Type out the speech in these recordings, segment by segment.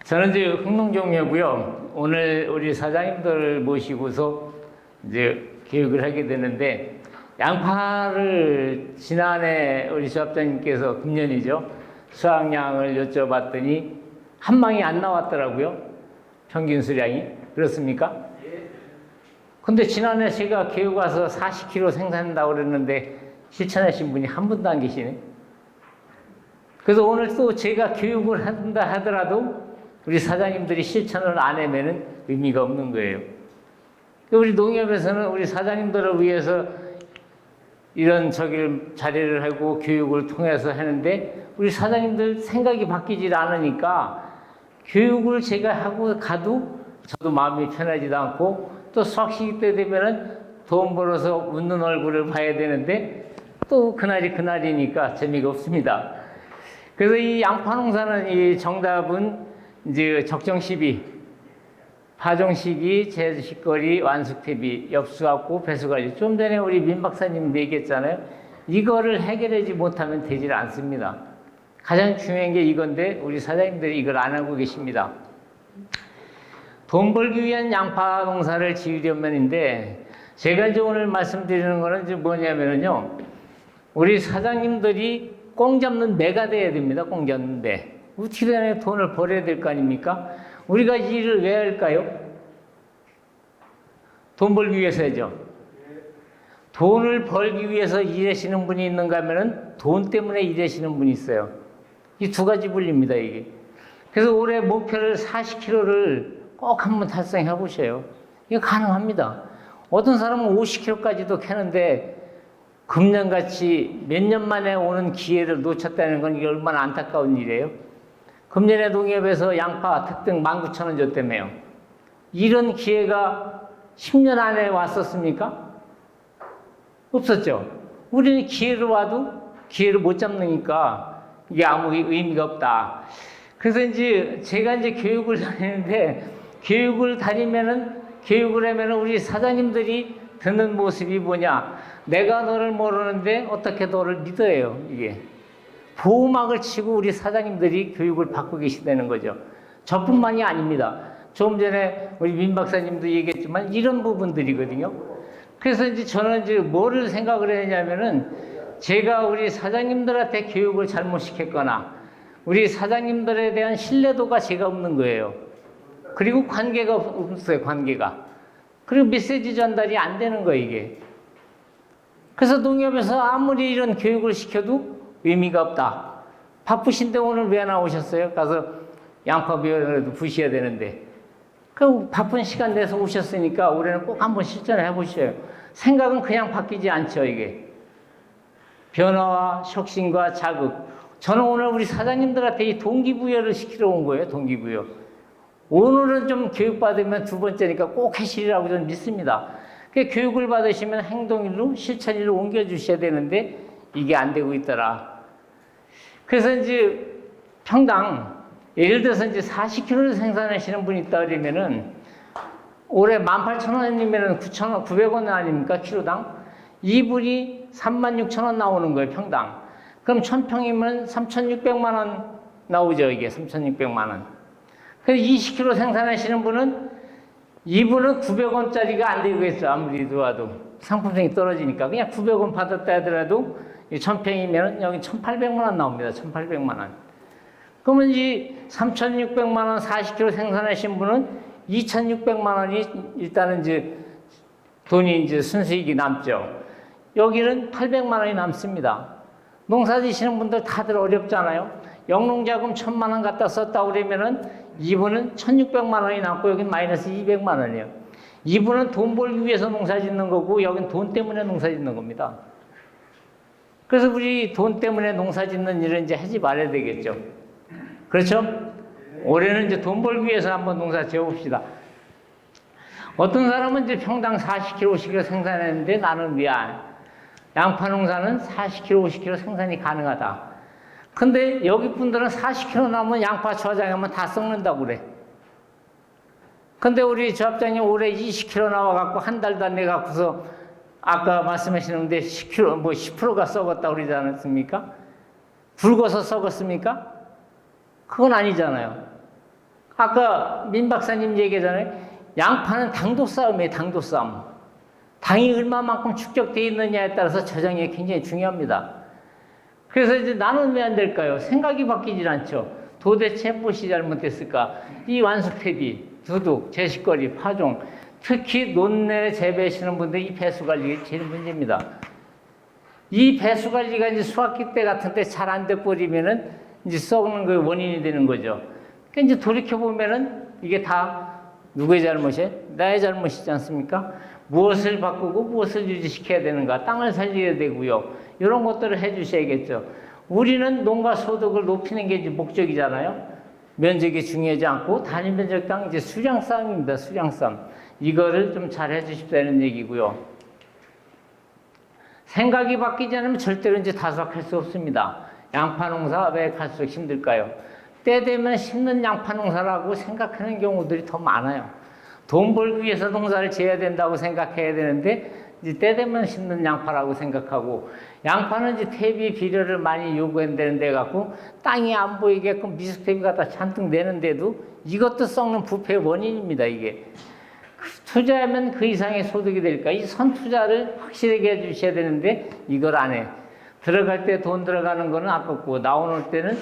저는 이제 흥농종이고요. 오늘 우리 사장님들 모시고서 이제 교육을 하게 되는데, 양파를 지난해 우리 조합장님께서 금년이죠. 수확량을 여쭤봤더니 한 망이 안 나왔더라고요. 평균 수량이. 그렇습니까? 근데 지난해 제가 교육 와서 40kg 생산한다고 그랬는데 실천하신 분이 한 분도 안 계시네. 그래서 오늘 또 제가 교육을 한다 하더라도 우리 사장님들이 실천을 안 하면은 의미가 없는 거예요. 우리 농협에서는 우리 사장님들을 위해서 이런 자리를 하고 교육을 통해서 하는데, 우리 사장님들 생각이 바뀌질 않으니까 교육을 제가 하고 가도 저도 마음이 편하지도 않고, 또 수확시기 때 되면은 돈 벌어서 웃는 얼굴을 봐야 되는데 또 그날이 그날이니까 재미가 없습니다. 그래서 이 양파 농사는 이 정답은 이제 적정 시비, 파종 시기, 제식거리, 완숙 대비, 엽수확고, 배수관리. 좀 전에 우리 민 박사님 얘기했잖아요. 이거를 해결하지 못하면 되질 않습니다. 가장 중요한 게 이건데 우리 사장님들이 이걸 안 하고 계십니다. 돈 벌기 위한 양파 농사를 지으려면인데, 제가 이제 오늘 말씀드리는 거는 이제 뭐냐면요, 우리 사장님들이 꽁 잡는 매가 돼야 됩니다. 꽁 잡는 매. 어떻게 되나 돈을 벌어야 될 거 아닙니까? 우리가 이 일을 왜 할까요? 돈 벌기 위해서죠. 돈을 벌기 위해서 일하시는 분이 있는가 하면은 돈 때문에 일하시는 분이 있어요. 이 두 가지 분리입니다, 이게. 그래서 올해 목표를 40kg를 꼭 한번 달성해 보셔요. 이거 가능합니다. 어떤 사람은 50kg까지도 캐는데 금년같이 몇 년 만에 오는 기회를 놓쳤다는 건 이게 얼마나 안타까운 일이에요. 금년에 농협에서 양파 특등 19,000원 줬다며요. 이런 기회가 10년 안에 왔었습니까? 없었죠. 우리는 기회를 와도 기회를 못 잡으니까 이게 아무 의미가 없다. 그래서 이제 제가 이제 교육을 다니는데, 교육을 하면은 우리 사장님들이 듣는 모습이 뭐냐? 내가 너를 모르는데 어떻게 너를 믿어요, 이게. 보호막을 치고 우리 사장님들이 교육을 받고 계시다는 거죠. 저뿐만이 아닙니다. 좀 전에 우리 민 박사님도 얘기했지만 이런 부분들이거든요. 그래서 이제 저는 이제 뭐를 생각을 했냐면은, 제가 우리 사장님들한테 교육을 잘못 시켰거나 우리 사장님들에 대한 신뢰도가 제가 없는 거예요. 그리고 관계가 없어요, 관계가. 그리고 메시지 전달이 안 되는 거예요, 이게. 그래서 농협에서 아무리 이런 교육을 시켜도 의미가 없다. 바쁘신데 오늘 왜 나오셨어요? 가서 양파 비워라도 부셔야 되는데. 그 바쁜 시간 내서 오셨으니까 올해는 꼭 한번 실천해 보셔요. 생각은 그냥 바뀌지 않죠, 이게. 변화와 혁신과 자극. 저는 오늘 우리 사장님들한테 이 동기부여를 시키러 온 거예요, 동기부여. 오늘은 좀 교육받으면 두 번째니까 꼭 하시리라고 저는 믿습니다. 그 교육을 받으시면 행동일로, 실천일로 옮겨주셔야 되는데 이게 안 되고 있더라. 그래서 이제 평당, 예를 들어서 이제 40kg를 생산하시는 분이 있다 그러면은 올해 18,000원이면 9,000원, 900원 아닙니까? 키로당? 이분이 36,000원 나오는 거예요, 평당. 그럼 1000평이면 3,600만 원 나오죠, 이게. 3,600만 원. 그래서 20kg 생산하시는 분은, 이분은 900원짜리가 안 되겠죠, 아무리 들어와도. 상품성이 떨어지니까. 그냥 900원 받았다 하더라도 1000평이면 여기 1,800만 원 나옵니다, 1,800만 원. 그러면 이 3,600만 원 40kg 생산하신 분은 2,600만 원이 일단은 이제 돈이 이제 순수익이 남죠. 여기는 800만 원이 남습니다. 농사 지시는 분들 다들 어렵잖아요. 영농자금 1,000만 원 갖다 썼다고 그러면은 이분은 1,600만 원이 남고 여긴 마이너스 200만 원이에요. 이분은 돈 벌기 위해서 농사 짓는 거고 여긴 돈 때문에 농사 짓는 겁니다. 그래서 우리 돈 때문에 농사 짓는 일은 이제 하지 말아야 되겠죠. 그렇죠? 올해는 이제 돈 벌기 위해서 한번 농사 지어봅시다. 어떤 사람은 이제 평당 40kg씩 생산했는데 나는 왜 안? 양파 농사는 40kg, 50kg 생산이 가능하다. 근데 여기 분들은 40kg 나오면 양파 저장하면 다 썩는다고 그래. 근데 우리 조합장님 올해 20kg 나와갖고 한 달도 안 돼갖고서 아까 말씀하시는데 10kg, 뭐 10%가 썩었다고 그러지 않았습니까? 굵어서 썩었습니까? 그건 아니잖아요. 아까 민 박사님 얘기하잖아요. 양파는 당도 싸움이에요, 당도 싸움. 당이 얼마만큼 축적되어 있느냐에 따라서 저장이 굉장히 중요합니다. 그래서 이제 나는 왜 안 될까요? 생각이 바뀌질 않죠. 도대체 무엇이 잘못됐을까? 이 완숙태비, 두둑, 제식거리, 파종, 특히 논내 재배하시는 분들이 이 배수 관리가 제일 문제입니다. 이 배수 관리가 이제 수확기 때 같은 때 잘 안 돼 버리면은 이제 썩는 그 원인이 되는 거죠. 그러니까 이제 돌이켜 보면은 이게 다 누구의 잘못이에요? 나의 잘못이지 않습니까? 무엇을 바꾸고 무엇을 유지시켜야 되는가? 땅을 살려야 되고요. 이런 것들을 해주셔야겠죠. 우리는 농가 소득을 높이는 게 이제 목적이잖아요. 면적이 중요하지 않고 단위 면적당 이제 수량 싸움입니다. 수량 싸움. 이거를 좀 잘 해주십사는 얘기고요. 생각이 바뀌지 않으면 절대로 이제 다수확할 수 없습니다. 양파 농사 왜 갈수록 힘들까요? 때 되면 심는 양파 농사라고 생각하는 경우들이 더 많아요. 돈 벌기 위해서 농사를 지어야 된다고 생각해야 되는데 이제 때 되면 심는 양파라고 생각하고 양파는 이제 퇴비 비료를 많이 요구한다는 데 갖고 땅이 안 보이게끔 미숙퇴비 갖다 잔뜩 내는데도 이것도 썩는 부패의 원인입니다. 이게 투자하면 그 이상의 소득이 될까? 이 선투자를 확실하게 해주셔야 되는데 이걸 안 해. 들어갈 때 돈 들어가는 거는 아깝고 나오는 때는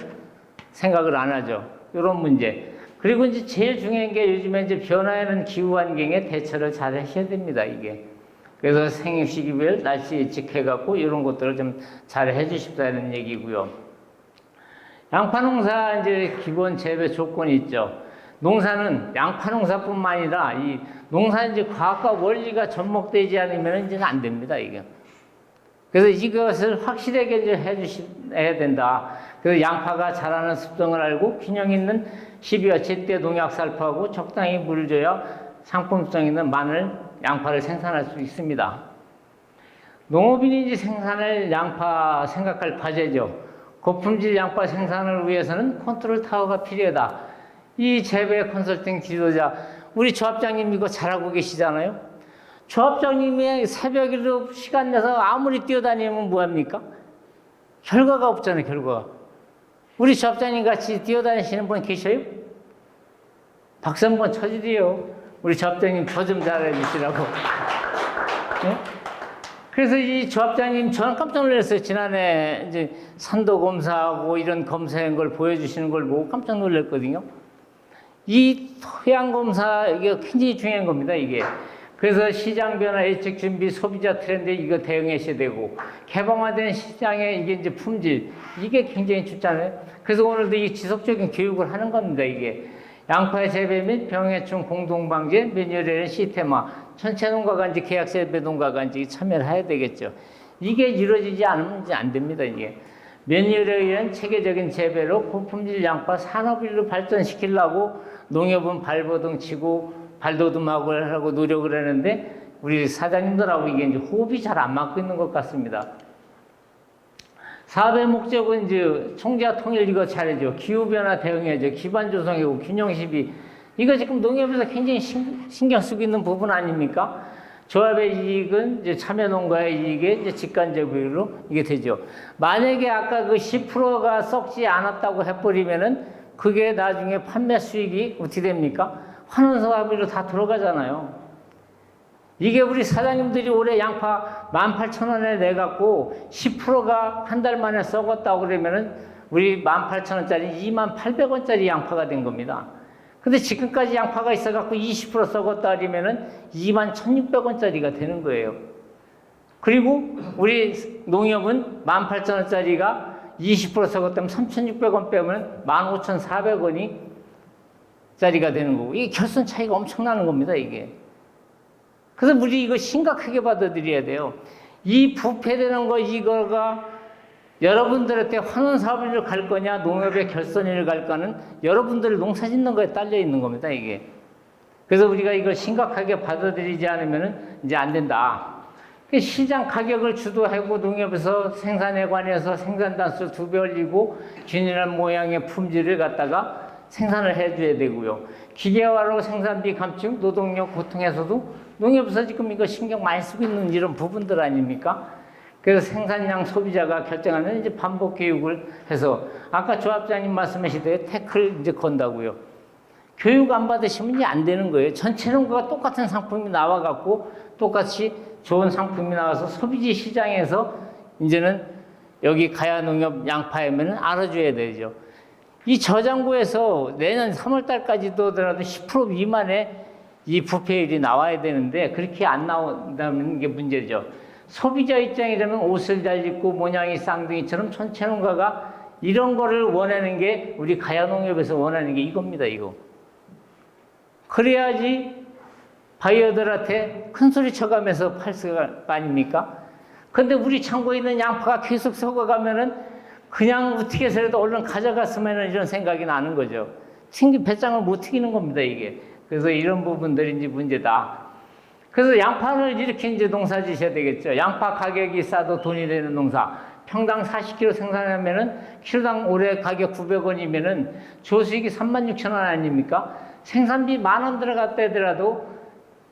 생각을 안 하죠. 이런 문제. 그리고 이제 제일 중요한 게 요즘에 이제 변화하는 기후 환경에 대처를 잘 하셔야 됩니다. 이게. 그래서 생육 시기별 날씨 예측해갖고 이런 것들을 좀 잘 해주십사는 얘기고요. 양파 농사 이제 기본 재배 조건이 있죠. 농사는 양파 농사뿐만 아니라 이 농사 이제 과학과 원리가 접목되지 않으면 이제는 안 됩니다. 이게. 그래서 이것을 확실하게 이제 해주셔야 된다. 그래서 양파가 자라는 습성을 알고 균형 있는 12월 제때 농약 살포하고 적당히 물을 줘야 상품성 있는 마늘, 양파를 생산할 수 있습니다. 농업인이 이제 생산할 양파 생각할 과제죠. 고품질 양파 생산을 위해서는 컨트롤 타워가 필요하다. 이 재배 컨설팅 지도자, 우리 조합장님 이거 잘하고 계시잖아요. 조합장님이 새벽에도 시간 내서 아무리 뛰어다니면 뭐합니까? 결과가 없잖아요, 결과가. 우리 조합장님 같이 뛰어다니시는 분 계셔요? 박수 한번 쳐주세요. 우리 조합장님 더 좀 잘해주시라고. 네? 그래서 이 조합장님 저는 깜짝 놀랐어요. 지난해 이제 산도 검사하고 이런 검사한 걸 보여주시는 걸 보고 깜짝 놀랐거든요. 이 토양 검사 이게 굉장히 중요한 겁니다. 이게. 그래서 시장 변화, 예측 준비, 소비자 트렌드 이거 대응하셔야 되고 개방화된 시장의 이게 이제 품질 이게 굉장히 좋잖아요. 그래서 오늘도 이 지속적인 교육을 하는 겁니다. 이게. 양파의 재배 및 병해충 공동방제, 매뉴얼에는 시스템화, 전체 농가가 이제 계약재배 농가가 이제 참여를 해야 되겠죠. 이게 이루어지지 않으면 이제 안 됩니다, 이게. 매뉴얼에 의한 체계적인 재배로 고품질 양파 산업인으로 발전시키려고 농협은 발버둥 치고 발돋움하고 하려고 노력을 하는데 우리 사장님들하고 이게 이제 호흡이 잘 안 맞고 있는 것 같습니다. 사업의 목적은 이제 총재와 통일 이거 잘해줘. 기후변화 대응해줘. 기반 조성이고 균형 시비. 이거 지금 농협에서 굉장히 신경 쓰고 있는 부분 아닙니까? 조합의 이익은 이제 참여 농가의 이익에 이제 직간접으로 이게 되죠. 만약에 아까 그 10%가 썩지 않았다고 해버리면은 그게 나중에 판매 수익이 어떻게 됩니까? 환원사업비로 다 들어가잖아요. 이게 우리 사장님들이 올해 양파 18,000원에 내갖고 10%가 한 달 만에 썩었다고 그러면은 우리 18,000원짜리 28,800원짜리 양파가 된 겁니다. 근데 지금까지 양파가 있어갖고 20% 썩었다 그러면은 21,600원짜리가 되는 거예요. 그리고 우리 농협은 18,000원짜리가 20% 썩었다면 3,600원 빼면 15,400원이 짜리가 되는 거고 이게 결선 차이가 엄청나는 겁니다. 이게. 그래서 우리 이거 심각하게 받아들여야 돼요. 이 부패되는 거 이거가 여러분들한테 환원 사업을 갈 거냐 농협의 결선을 갈까는 여러분들 농사 짓는 거에 딸려 있는 겁니다. 이게. 그래서 우리가 이걸 심각하게 받아들이지 않으면 이제 안 된다. 시장 가격을 주도하고 농협에서 생산에 관해서 생산 단수 2배 올리고 균일한 모양의 품질을 갖다가 생산을 해줘야 되고요. 기계화로 생산비 감축, 노동력 고통에서도 농협에서 지금 이거 신경 많이 쓰고 있는 이런 부분들 아닙니까? 그래서 생산량 소비자가 결정하는 이제 반복 교육을 해서 아까 조합장님 말씀하시듯이 태클 이제 건다고요. 교육 안 받으시면 이제 안 되는 거예요. 전체 농가가 똑같은 상품이 나와갖고 똑같이 좋은 상품이 나와서 소비지 시장에서 이제는 여기 가야농협 양파에면 알아줘야 되죠. 이 저장고에서 내년 3월 달까지도 하더라도 10% 미만의 이 부패율이 나와야 되는데 그렇게 안 나온다는 게 문제죠. 소비자 입장이라면 옷을 잘 입고 모양이 쌍둥이처럼 전체 농가가 이런 거를 원하는 게 우리 가야농협에서 원하는 게 이겁니다. 이거. 그래야지 바이어들한테 큰 소리 쳐가면서 팔 수가 아닙니까? 근데 우리 창고에 있는 양파가 계속 썩어가면은 그냥 어떻게 해서라도 얼른 가져갔으면 이런 생각이 나는 거죠. 배짱을 못 튀기는 겁니다, 이게. 그래서 이런 부분들이 이제 문제다. 그래서 양파를 이렇게 이제 농사 지셔야 되겠죠. 양파 가격이 싸도 돈이 되는 농사. 평당 40kg 생산하면은 키로당 올해 가격 900원이면은 조수익이 36,000원 아닙니까? 생산비 10,000원 들어갔다 하더라도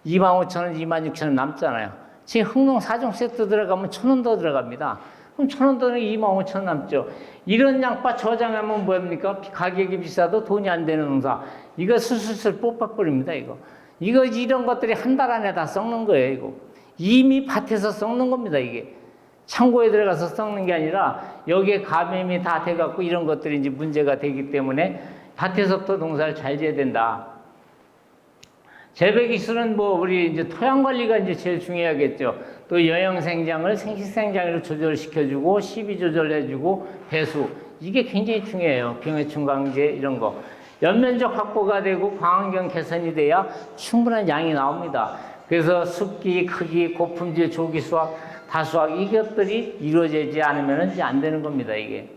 25,000원, 26,000원 남잖아요. 지금 흥농 4종 세트 들어가면 1,000원 더 들어갑니다. 그럼 1,000원 더는 25,000원 남죠. 이런 양파 저장하면 뭐합니까? 가격이 비싸도 돈이 안 되는 농사. 이거 술술술 뽑아버립니다, 이거. 이런 것들이 한 달 안에 다 썩는 거예요, 이거. 이미 밭에서 썩는 겁니다, 이게. 창고에 들어가서 썩는 게 아니라 여기에 감염이 다 돼갖고 이런 것들이 이제 문제가 되기 때문에 밭에서부터 농사를 잘 지어야 된다. 재배 기술은 뭐 우리 이제 토양 관리가 이제 제일 중요하겠죠. 또 영양생장을 생식생장으로 조절시켜주고 시비 조절해주고 배수 이게 굉장히 중요해요. 병해충 방제 이런 거. 연면적 확보가 되고 광환경 개선이 돼야 충분한 양이 나옵니다. 그래서 습기, 크기, 고품질, 조기 수확, 다수확 이것들이 이루어지지 않으면 이제 안 되는 겁니다. 이게.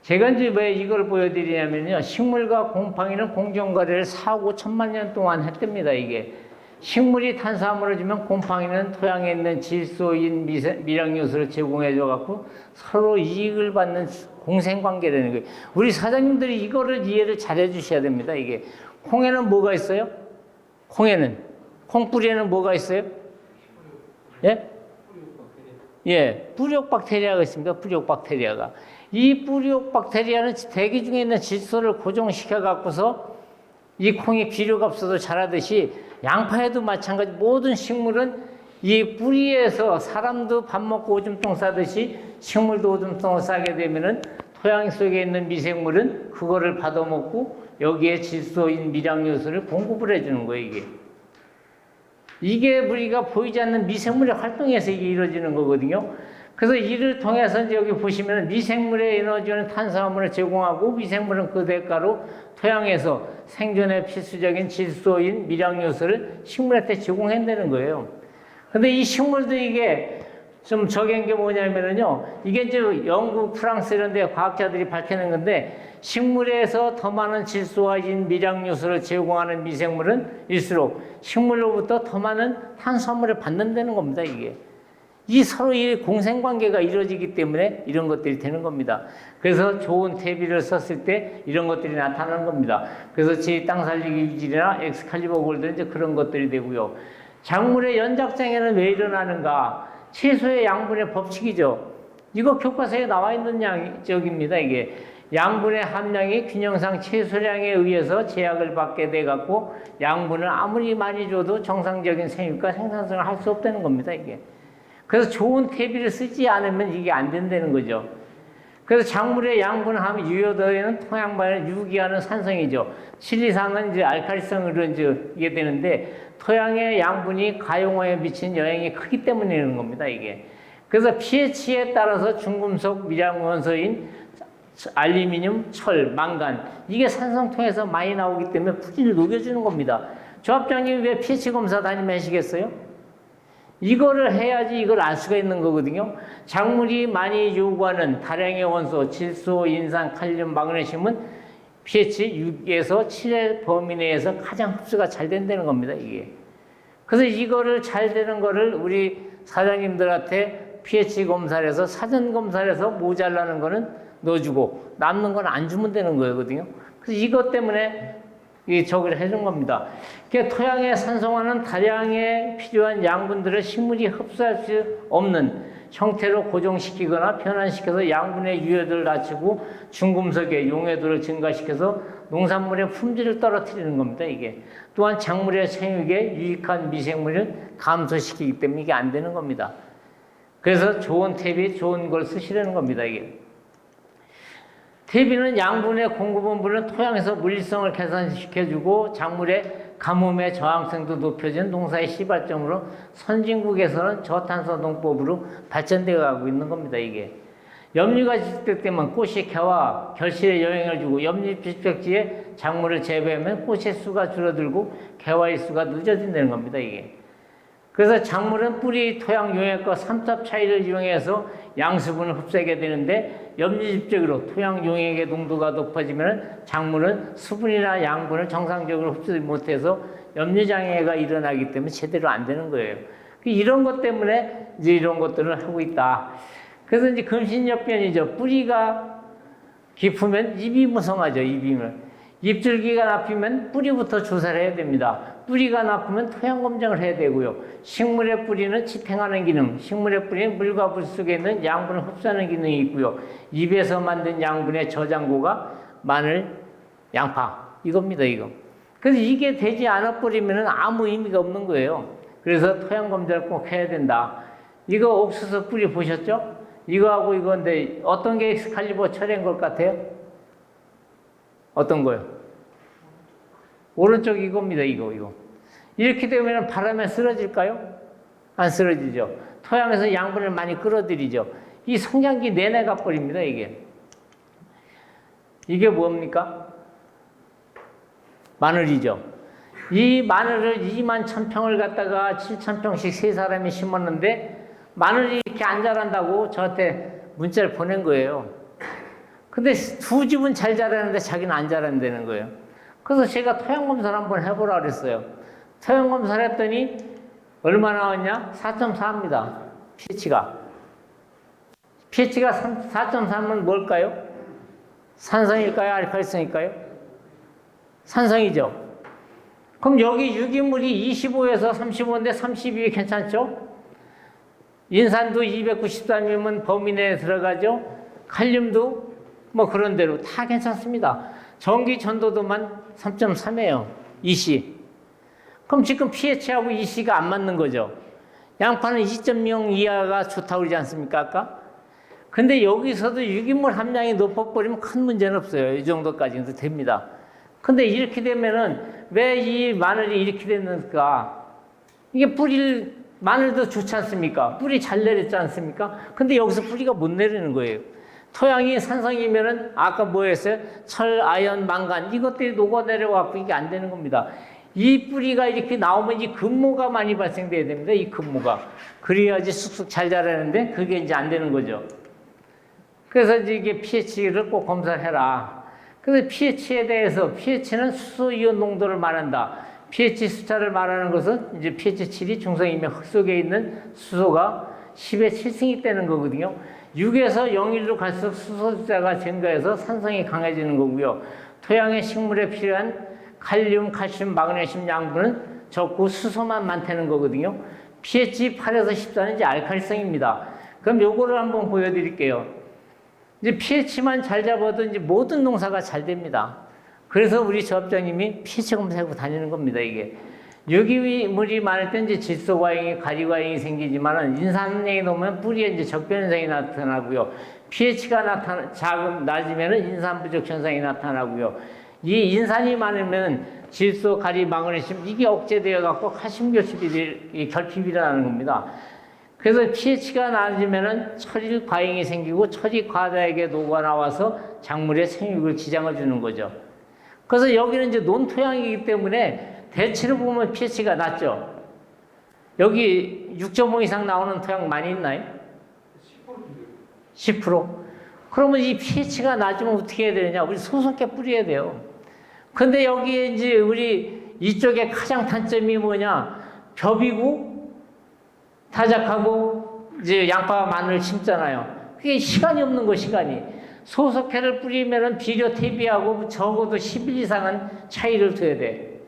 제가 이제 왜 이걸 보여드리냐면요. 식물과 곰팡이는 공존거래를 4억 5천만 년 동안 했답니다. 이게. 식물이 탄수화물을 주면 곰팡이는 토양에 있는 질소인 미량요소를 제공해줘 갖고 서로 이익을 받는 공생관계라는 거예요. 우리 사장님들이 이거를 이해를 잘 해주셔야 됩니다. 이게. 콩에는 뭐가 있어요? 콩뿌리에는 뭐가 있어요? 예? 예, 뿌리옥 박테리아가 있습니다. 뿌리옥 박테리아가. 이 뿌리옥 박테리아는 대기 중에 있는 질소를 고정시켜 갖고서 이 콩이 비료가 없어도 자라듯이 양파에도 마찬가지 모든 식물은 이 뿌리에서 사람도 밥 먹고 오줌똥 싸듯이 식물도 오줌똥을 싸게 되면은 토양 속에 있는 미생물은 그거를 받아먹고 여기에 질소인 미량요소를 공급을 해주는 거예요, 이게. 이게 우리가 보이지 않는 미생물의 활동에서 이게 이루어지는 거거든요. 그래서 이를 통해서 이제 여기 보시면 미생물의 에너지는 탄수화물을 제공하고 미생물은 그 대가로 토양에서 생존에 필수적인 질소인 미량요소를 식물한테 제공한다는 거예요. 근데 이 식물도 이게 좀 적은 게 뭐냐면요. 이게 이제 영국, 프랑스 이런 데 과학자들이 밝혀낸 건데 식물에서 더 많은 질소와 미량요소를 제공하는 미생물은 일수록 식물로부터 더 많은 탄수화물을 받는다는 겁니다, 이게. 이 서로 이 공생관계가 이루어지기 때문에 이런 것들이 되는 겁니다. 그래서 좋은 퇴비를 썼을 때 이런 것들이 나타나는 겁니다. 그래서 제 땅살리기 유질이나 엑스칼리버 골드는 이제 그런 것들이 되고요. 작물의 연작장애는 왜 일어나는가? 채소의 양분의 법칙이죠. 이거 교과서에 나와 있는 적입니다, 이게. 양분의 함량이 균형상 채소량에 의해서 제약을 받게 돼 갖고 양분을 아무리 많이 줘도 정상적인 생육과 생산성을 할 수 없다는 겁니다, 이게. 그래서 좋은 퇴비를 쓰지 않으면 이게 안 된다는 거죠. 그래서 작물의 양분함 유효도에는 토양반을 유기하는 산성이죠. 칠리산은 이제 알칼리성으로 이제 이게 되는데 토양의 양분이 가용화에 미친 영향이 크기 때문에 이런 겁니다, 이게. 그래서 pH에 따라서 중금속 미량원소인 알루미늄, 철, 망간 이게 산성통에서 많이 나오기 때문에 뿌리를 녹여주는 겁니다. 조합장님이 왜 pH 검사 다니면 하시겠어요? 이거를 해야지 이걸 알 수가 있는 거거든요. 작물이 많이 요구하는 다량의 원소, 질소, 인산, 칼륨, 마그네슘은 pH 6에서 7의 범위 내에서 가장 흡수가 잘 된다는 겁니다, 이게. 그래서 이거를 잘 되는 거를 우리 사장님들한테 pH 검사를 해서 사전 검사를 해서 모자라는 거는 넣어주고 남는 건 안 주면 되는 거거든요. 그래서 이것 때문에 저걸 해준 겁니다. 그러니까 토양의 산성화는 다량의 필요한 양분들을 식물이 흡수할 수 없는 형태로 고정시키거나 변환시켜서 양분의 유해도를 낮추고 중금속의 용해도를 증가시켜서 농산물의 품질을 떨어뜨리는 겁니다. 이게 또한 작물의 생육에 유익한 미생물을 감소시키기 때문에 이게 안 되는 겁니다. 그래서 좋은 퇴비, 좋은 걸 쓰시라는 겁니다. 이게 퇴비는 양분의 공급원분을 토양에서 물리성을 개선시켜주고 작물의 가뭄의 저항성도 높여진 농사의 시발점으로 선진국에서는 저탄소 농법으로 발전되어 가고 있는 겁니다. 이게 염류가 집적되면 꽃이 개와 결실에 영향을 주고 염류 집적지에 작물을 재배하면 꽃의 수가 줄어들고 개화의 수가 늦어진다는 겁니다. 이게 그래서 작물은 뿌리 토양 용액과 삼탑 차이를 이용해서 양수분을 흡수하게 되는데 염류 집적으로 토양 용액의 농도가 높아지면 작물은 수분이나 양분을 정상적으로 흡수하지 못해서 염류 장애가 일어나기 때문에 제대로 안 되는 거예요. 이런 것 때문에 이제 이런 것들을 하고 있다. 그래서 이제 금신역변이죠. 뿌리가 깊으면 잎이 무성하죠. 잎줄기가 나쁘면 뿌리부터 조사를 해야 됩니다. 뿌리가 나쁘면 토양 검정을 해야 되고요. 식물의 뿌리는 지탱하는 기능, 식물의 뿌리는 물과 물 속에 있는 양분을 흡수하는 기능이 있고요. 잎에서 만든 양분의 저장고가 마늘, 양파 이겁니다. 이거. 그래서 이게 되지 않아 버리면 아무 의미가 없는 거예요. 그래서 토양 검정을 꼭 해야 된다. 이거 옥수수 뿌리 보셨죠? 이거하고 이건데 어떤 게 엑스칼리버 처리한 것 같아요? 어떤 거요? 오른쪽 이겁니다. 이거. 이렇게 되면 바람에 쓰러질까요? 안 쓰러지죠. 토양에서 양분을 많이 끌어들이죠. 이 성장기 내내 가버립니다. 이게 뭡니까? 마늘이죠. 이 마늘을 2만 1000평을 갖다가 7000평씩 세 사람이 심었는데 마늘이 이렇게 안 자란다고 저한테 문자를 보낸 거예요. 근데 두 집은 잘 자라는데 자기는 안 자란다는 거예요. 그래서 제가 토양검사를 한번 해보라 그랬어요. 토양검사를 했더니 얼마 나왔냐? 4.4입니다. pH가 4.3은 뭘까요? 산성일까요? 알칼리성일까요? 산성이죠. 그럼 여기 유기물이 25에서 35인데 32 괜찮죠? 인산도 293이면 범위 내에 들어가죠. 칼륨도 뭐 그런 대로 다 괜찮습니다. 전기 전도도만 3.3이에요. EC. 그럼 지금 pH하고 EC가 안 맞는 거죠. 양파는 2.0 이하가 좋다고 그러지 않습니까? 아까? 근데 여기서도 유기물 함량이 높아버리면 큰 문제는 없어요. 이 정도까지는 됩니다. 근데 이렇게 되면은 왜 이 마늘이 이렇게 됐는가? 이게 마늘도 좋지 않습니까? 뿌리 잘 내렸지 않습니까? 근데 여기서 뿌리가 못 내리는 거예요. 토양이 산성이면은 아까 뭐였어요? 철, 아연, 망간 이것들이 녹아내려갖고 이게 안 되는 겁니다. 이 뿌리가 이렇게 나오면 이 근모가 많이 발생돼야 됩니다. 이 근모가. 그래야지 쑥쑥 잘 자라는데 그게 이제 안 되는 거죠. 그래서 이제 이게 pH를 꼭 검사를 해라. 그래서 pH에 대해서 pH는 수소 이온 농도를 말한다. pH 숫자를 말하는 것은 이제 pH 7이 중성이면 흙 속에 있는 수소가 10의 7승이 되는 거거든요. 6에서 0일로 갈수록 수소 숫자가 증가해서 산성이 강해지는 거고요. 토양의 식물에 필요한 칼륨, 칼슘, 마그네슘 양분은 적고 수소만 많다는 거거든요. pH 8에서 14는 이제 알칼리성입니다. 그럼 요거를 한번 보여드릴게요. 이제 pH만 잘 잡아도 이제 모든 농사가 잘 됩니다. 그래서 우리 조합장님이 pH 검사하고 다니는 겁니다. 이게 유기물이 많을 때 이제 질소 과잉이, 가리 과잉이 생기지만은 인산량이 높으면 뿌리에 이제 적변 현상이 나타나고요. pH가 낮으면은 인산 부족 현상이 나타나고요. 이 인산이 많으면 질소, 가리, 마그네슘 이게 억제되어 갖고 칼슘 결핍이 일어나는 겁니다. 그래서 pH가 낮으면은 철일 과잉이 생기고 철이 과다하게 녹아 나와서 작물의 생육을 지장을 주는 거죠. 그래서 여기는 이제 논토양이기 때문에 대체로 보면 pH가 낮죠. 여기 6.5 이상 나오는 토양 많이 있나요? 10%. 그러면 이 pH가 낮으면 어떻게 해야 되느냐? 우리 소속게 뿌려야 돼요. 근데 여기에 이제 우리 이쪽에 가장 단점이 뭐냐? 겹이고 타작하고 이제 양파 마늘 심잖아요. 그게 시간이 없는 거 시간이. 소속해를 뿌리면은 비료 대비하고 적어도 10일 이상은 차이를 둬야 돼.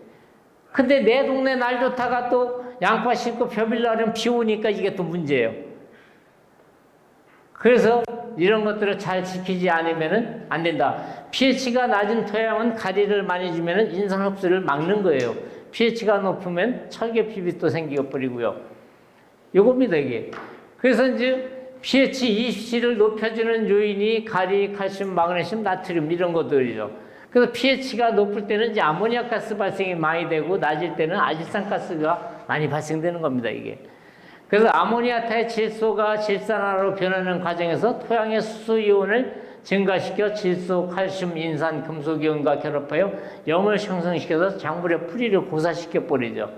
근데 내 동네 날 좋다가 또 양파 심고 벼빌라 하면 비 오니까 이게 또 문제예요. 그래서 이런 것들을 잘 지키지 않으면 안 된다. pH가 낮은 토양은 가리를 많이 주면 인산 흡수를 막는 거예요. pH가 높으면 철계 피빛도 생겨 버리고요. 요겁니다, 이게. 그래서 이제 pH 20를 높여주는 요인이 가리, 칼슘, 마그네슘, 나트륨 이런 것들이죠. 그래서 pH가 높을 때는 이제 아모니아 가스 발생이 많이 되고 낮을 때는 아질산 가스가 많이 발생되는 겁니다, 이게. 그래서 아모니아타의 질소가 질산화로 변하는 과정에서 토양의 수소 이온을 증가시켜 질소, 칼슘, 인산, 금속 이온과 결합하여 염을 형성시켜서 작물의 뿌리를 고사시켜 버리죠.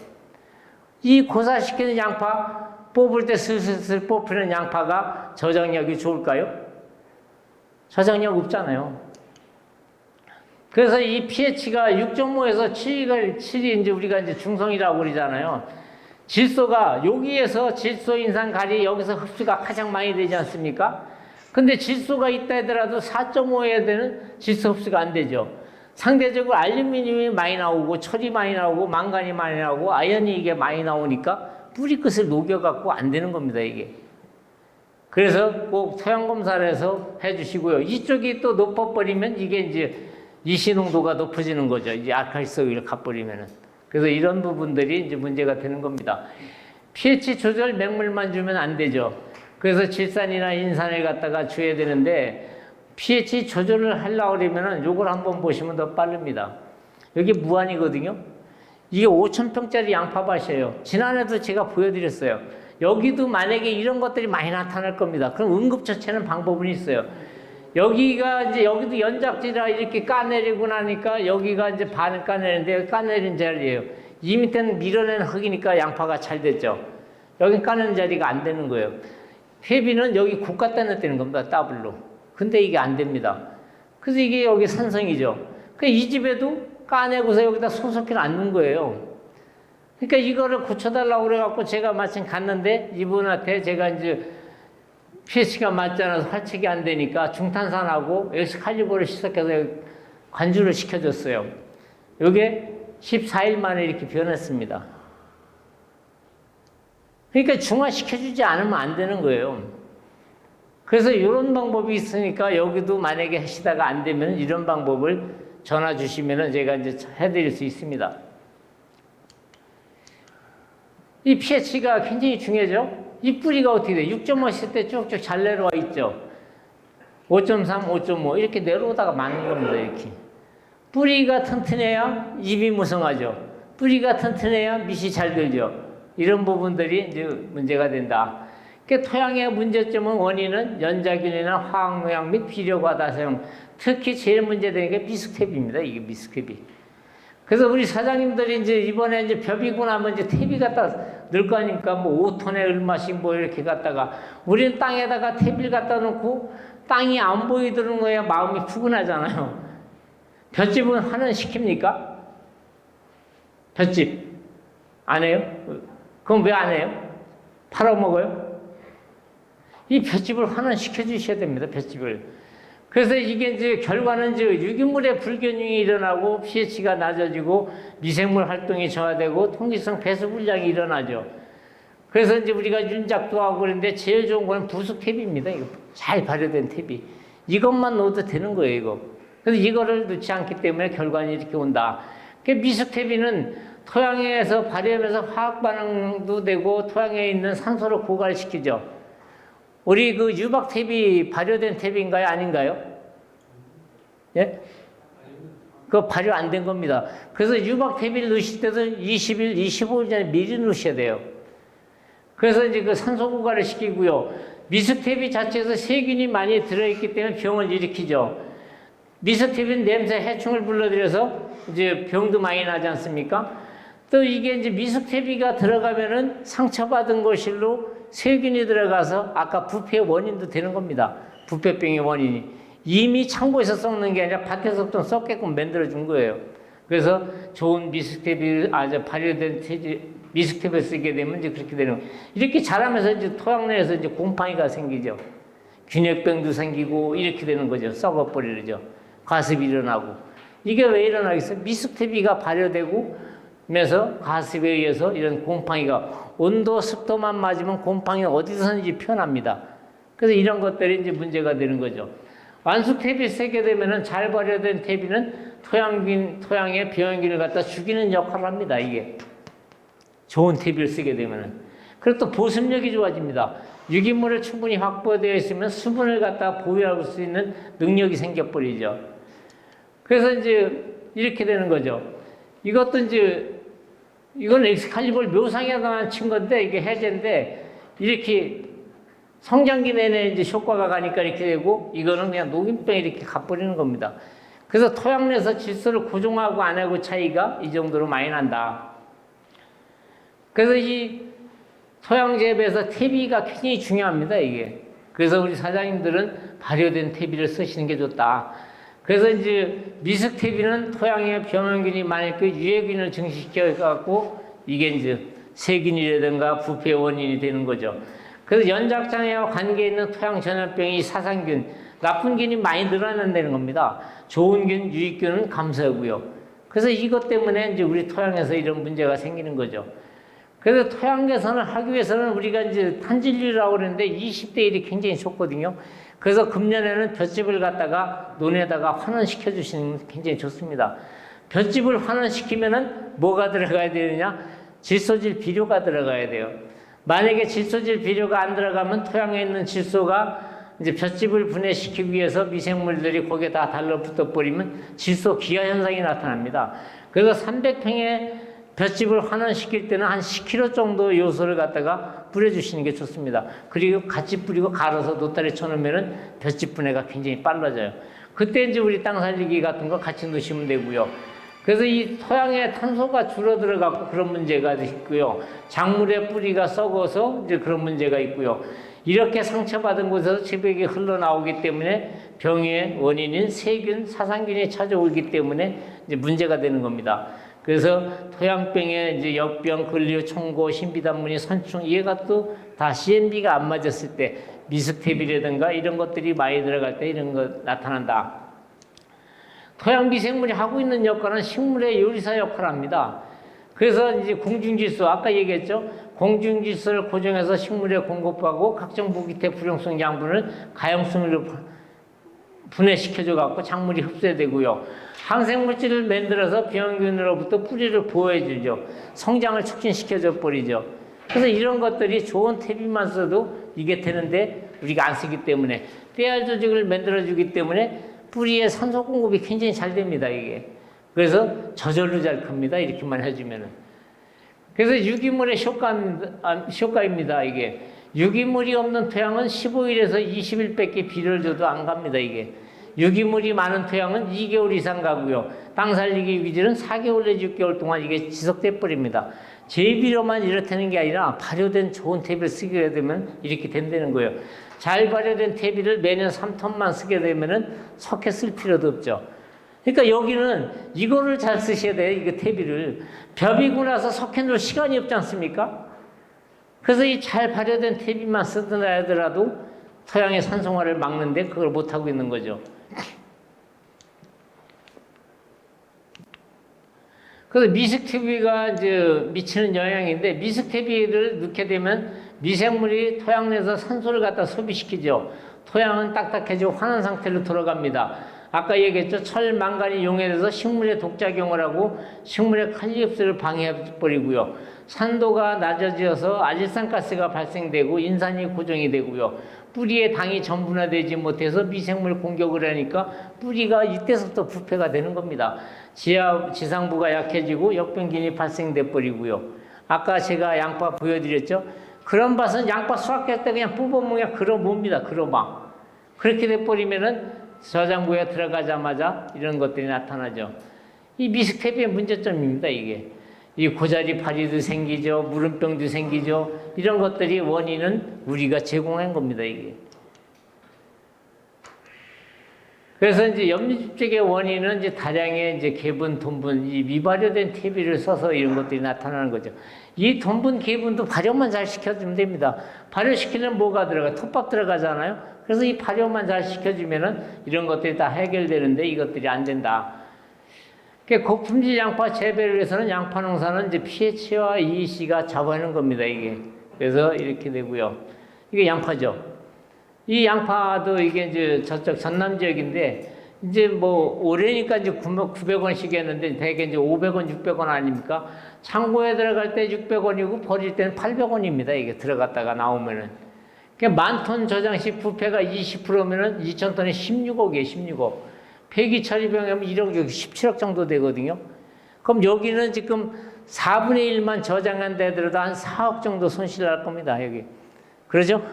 이 고사시키는 양파, 뽑을 때 슬슬슬 뽑히는 양파가 저장력이 좋을까요? 저장력 없잖아요. 그래서 이 pH가 6.5에서 7이 이제 우리가 이제 중성이라고 그러잖아요. 질소가 여기에서 질소, 인산, 가리 여기서 흡수가 가장 많이 되지 않습니까? 근데 질소가 있다 하더라도 4.5에 되는 질소 흡수가 안 되죠. 상대적으로 알루미늄이 많이 나오고 철이 많이 나오고 망간이 많이 나오고 아연이 이게 많이 나오니까 뿌리 끝을 녹여갖고 안 되는 겁니다, 이게. 그래서 꼭 토양 검사를 해서 해주시고요. 이쪽이 또 높아버리면 이게 이제 이시농도가 높아지는 거죠. 이제 알칼리성을 가버리면은. 그래서 이런 부분들이 이제 문제가 되는 겁니다. pH 조절 맹물만 주면 안 되죠. 그래서 질산이나 인산을 갖다가 줘야 되는데 pH 조절을 하려고 그러면은 요걸 한번 보시면 더 빠릅니다. 여기 무한이거든요. 이게 5,000평짜리 양파밭이에요. 지난해도 제가 보여드렸어요. 여기도 만약에 이런 것들이 많이 나타날 겁니다. 그럼 응급처치는 방법은 있어요. 여기가 이제 여기도 연작지라 이렇게 까내리고 나니까 여기가 이제 반을 까내는데 까내린 자리예요. 이 밑에는 밀어낸 흙이니까 양파가 잘 됐죠. 여기 까내는 자리가 안 되는 거예요. 회비는 여기 국 갖다 냈다는 겁니다. 더블로. 근데 이게 안 됩니다. 그래서 이게 여기 산성이죠. 그 이 집에도 까내고서 여기다 소속기를 안 넣은 거예요. 그러니까 이거를 고쳐달라고 그래갖고 제가 마침 갔는데 이분한테 제가 이제 pH가 맞지 않아서 활착이 안 되니까 중탄산하고 엑스칼리버를 시작해서 관주를 시켜줬어요. 이게 14일 만에 이렇게 변했습니다. 그러니까 중화시켜주지 않으면 안 되는 거예요. 그래서 이런 방법이 있으니까 여기도 만약에 하시다가 안 되면 이런 방법을 전화 주시면 제가 이제 해드릴 수 있습니다. 이 pH가 굉장히 중요하죠. 이 뿌리가 어떻게 돼? 6.5 있을 때 쭉쭉 잘 내려와 있죠. 5.3, 5.5 이렇게 내려오다가 마는 겁니다. 이렇게. 뿌리가 튼튼해야 잎이 무성하죠. 뿌리가 튼튼해야 밑이 잘 들죠. 이런 부분들이 이제 문제가 된다. 그러니까 토양의 문제점은 원인은 연자균이나 화학농약 및 비료과다 사용. 특히 제일 문제되는 게 미스텝입니다. 이게 미스텝이. 그래서 우리 사장님들이 이제 이번에 이제 벼비고 나면 이제 탭이 갖다 넣을 거 아닙니까? 뭐 5톤에 얼마씩 뭐 이렇게 갖다가. 우리는 땅에다가 탭을 갖다 놓고 땅이 안 보이드는 거야 마음이 푸근하잖아요. 볏짚은 환원 시킵니까? 볏짚. 안 해요? 그럼 왜 안 해요? 팔아먹어요? 이 볏짚을 환원 시켜주셔야 됩니다. 볏짚을. 그래서 이게 이제 결과는 이제 유기물의 불균형이 일어나고 pH가 낮아지고 미생물 활동이 저하되고 통기성 배수 불량이 일어나죠. 그래서 이제 우리가 윤작도 하고 그러는데 제일 좋은 건 부수 탭입니다. 이거 잘 발효된 탭이. 이것만 넣어도 되는 거예요, 이거. 그래서 이거를 넣지 않기 때문에 결과는 이렇게 온다. 그 미숙탭이는 토양에서 발효하면서 화학 반응도 되고 토양에 있는 산소를 고갈시키죠. 우리 그 유박탭이 발효된 탭인가요? 아닌가요? 예? 그거 발효 안 된 겁니다. 그래서 유박탭을 넣으실 때도 20일, 25일 전에 미리 넣으셔야 돼요. 그래서 이제 그 산소 고갈을 시키고요. 미스텝이 자체에서 세균이 많이 들어있기 때문에 병을 일으키죠. 미스텝은 냄새 해충을 불러들여서 이제 병도 많이 나지 않습니까? 또 이게 이제 미스텝이가 들어가면은 상처받은 거실로 세균이 들어가서 아까 부패의 원인도 되는 겁니다. 부패병의 원인이. 이미 창고에서 썩는 게 아니라 밭에서 좀 썩게끔 만들어준 거예요. 그래서 좋은 미스텝이 발효된 미스텝을 쓰게 되면 이제 그렇게 되는 거예요. 이렇게 자라면서 이제 토양 내에서 이제 곰팡이가 생기죠. 균핵병도 생기고 이렇게 되는 거죠. 썩어버리죠. 과습이 일어나고. 이게 왜 일어나겠어요? 미스텝이가 발효되고 면서 가습에 의해서 이런 곰팡이가 온도 습도만 맞으면 곰팡이는 어디서든지 피어납니다. 그래서 이런 것들이 이제 문제가 되는 거죠. 완숙 퇴비 쓰게 되면은 잘 발효된 퇴비는 토양의 병균을 갖다 죽이는 역할을 합니다. 이게 좋은 퇴비를 쓰게 되면은. 그리고 또 보습력이 좋아집니다. 유기물을 충분히 확보되어 있으면 수분을 갖다 보유할 수 있는 능력이 생겨버리죠. 그래서 이제 이렇게 되는 거죠. 이것도 이제 이건 엑스칼리버 묘상에다만 친 건데 이게 해제인데 이렇게 성장기 내내 이제 효과가 가니까 이렇게 되고 이거는 그냥 녹임병 이렇게 가버리는 겁니다. 그래서 토양 내에서 질소를 고정하고 안 하고 차이가 이 정도로 많이 난다. 그래서 이 토양 재배에서 퇴비가 굉장히 중요합니다, 이게. 그래서 우리 사장님들은 발효된 퇴비를 쓰시는 게 좋다. 그래서 이제 미숙 퇴비는 토양에 병원균이 많으니까 유해균을 증식시켜 갖고 이게 이제 세균이라든가 부패 원인이 되는 거죠. 그래서 연작장애와 관계 있는 토양 전염병이 사상균, 나쁜 균이 많이 늘어난다는 겁니다. 좋은 균, 유익균은 감소하고요. 그래서 이것 때문에 이제 우리 토양에서 이런 문제가 생기는 거죠. 그래서 토양 개선을 하기 위해서는 우리가 이제 탄질류라고 그러는데 20대 1이 굉장히 좋거든요. 그래서 금년에는 볏짚을 갖다가 논에다가 환원시켜 주시는 게 굉장히 좋습니다. 볏짚을 환원시키면은 뭐가 들어가야 되느냐? 질소질 비료가 들어가야 돼요. 만약에 질소질 비료가 안 들어가면 토양에 있는 질소가 이제 볏짚을 분해시키기 위해서 미생물들이 거기에 다 달라붙어 버리면 질소 기화 현상이 나타납니다. 그래서 300평의 볏짚을 환원시킬 때는 한 10kg 정도 요소를 갖다가 뿌려주시는 게 좋습니다. 그리고 같이 뿌리고 갈아서 노탈에 쳐놓으면은 볏짚 분해가 굉장히 빨라져요. 그때 이제 우리 땅 살리기 같은 거 같이 넣으시면 되고요. 그래서 이 토양에 탄소가 줄어들어갖고 그런 문제가 있고요. 작물의 뿌리가 썩어서 이제 그런 문제가 있고요. 이렇게 상처받은 곳에서 지백이 흘러나오기 때문에 병의 원인인 세균, 사상균이 찾아오기 때문에 이제 문제가 되는 겁니다. 그래서 토양병에 이제 역병, 근류, 청고, 신비단무늬, 선충 얘가 또 다 CMB가 안 맞았을 때 미숙퇴비라든가 이런 것들이 많이 들어갈 때 이런 거 나타난다. 토양 미생물이 하고 있는 역할은 식물의 요리사 역할을 합니다. 그래서 이제 공중질소, 아까 얘기했죠? 공중질소를 고정해서 식물에 공급하고 각종 무기태 불용성 양분을 가용성으로 분해시켜줘 갖고 작물이 흡수되고요. 항생물질을 만들어서 병균으로부터 뿌리를 보호해주죠. 성장을 촉진시켜줘 버리죠. 그래서 이런 것들이 좋은 퇴비만 써도 이게 되는데 우리가 안 쓰기 때문에 떼알 조직을 만들어주기 때문에 뿌리에 산소 공급이 굉장히 잘 됩니다, 이게. 그래서 저절로 잘 큽니다, 이렇게만 해주면은. 그래서 유기물의 효과입니다, 이게. 유기물이 없는 토양은 15일에서 20일밖에 비료를 줘도 안 갑니다, 이게. 유기물이 많은 토양은 2개월 이상 가고요. 땅 살리기 위주는 4개월 내지 6개월 동안 이게 지속돼 버립니다. 제비료만 이렇다는 게 아니라 발효된 좋은 퇴비를 쓰게 되면 이렇게 된다는 거예요. 잘 발효된 퇴비를 매년 3톤만 쓰게 되면은 석회 쓸 필요도 없죠. 그러니까 여기는 이거를 잘 쓰셔야 돼요. 이거 퇴비를. 벼비고 나서 석회 넣을 시간이 없지 않습니까? 그래서 이 잘 발효된 퇴비만 쓰더라 하더라도 토양의 산성화를 막는데 그걸 못하고 있는 거죠. 그래서 미숙퇴비가 이제 미치는 영향인데 미숙퇴비를 넣게 되면 미생물이 토양 내에서 산소를 갖다 소비시키죠. 토양은 딱딱해지고 환원 상태로 돌아갑니다. 아까 얘기했죠. 철, 망간이 용해져서 식물에 독작용을 하고 식물의 칼리 흡수를 방해해버리고요. 산도가 낮아져서 아질산가스가 발생되고 인산이 고정이 되고요. 뿌리에 당이 전분화되지 못해서 미생물 공격을 하니까 뿌리가 이때서부터 부패가 되는 겁니다. 지상부가 약해지고 역병균이 발생돼 버리고요. 아까 제가 양파 보여드렸죠. 그런 밭은 양파 수확할 때 그냥 뽑아먹으면 그러봅니다. 그러막. 그렇게 돼버리면은 저장고에 들어가자마자 이런 것들이 나타나죠. 이 미숙퇴비의 문제점입니다, 이게. 이 고자리 파리도 생기죠. 물음병도 생기죠. 이런 것들이 원인은 우리가 제공한 겁니다, 이게. 그래서 이제 염류집적의 원인은 이제 다량의 이제 개분, 돈분, 이 미발효된 퇴비를 써서 이런 것들이 나타나는 거죠. 이 돈분, 개분도 발효만 잘 시켜주면 됩니다. 발효시키면 뭐가 들어가? 톱밥 들어가잖아요. 그래서 이 발효만 잘 시켜주면은 이런 것들이 다 해결되는데 이것들이 안 된다. 고품질 양파 재배를 위해서는 양파 농사는 이제 pH와 EC가 잡아내는 겁니다, 이게. 그래서 이렇게 되고요. 이게 양파죠. 이 양파도 이게 이제 저쪽 전남 지역인데, 이제 뭐 올해니까 이제 900원씩 했는데 대개 이제 500원, 600원 아닙니까? 창고에 들어갈 때 600원이고 버릴 때는 800원입니다. 이게 들어갔다가 나오면은. 그러니까 만톤 저장식 부패가 20%면은 2,000톤에 16억이에요, 16억. 폐기 처리비용이면 1억, 여기 17억 정도 되거든요. 그럼 여기는 지금 4분의 1만 저장한 데들어도 한 4억 정도 손실 날 겁니다, 여기. 그러죠?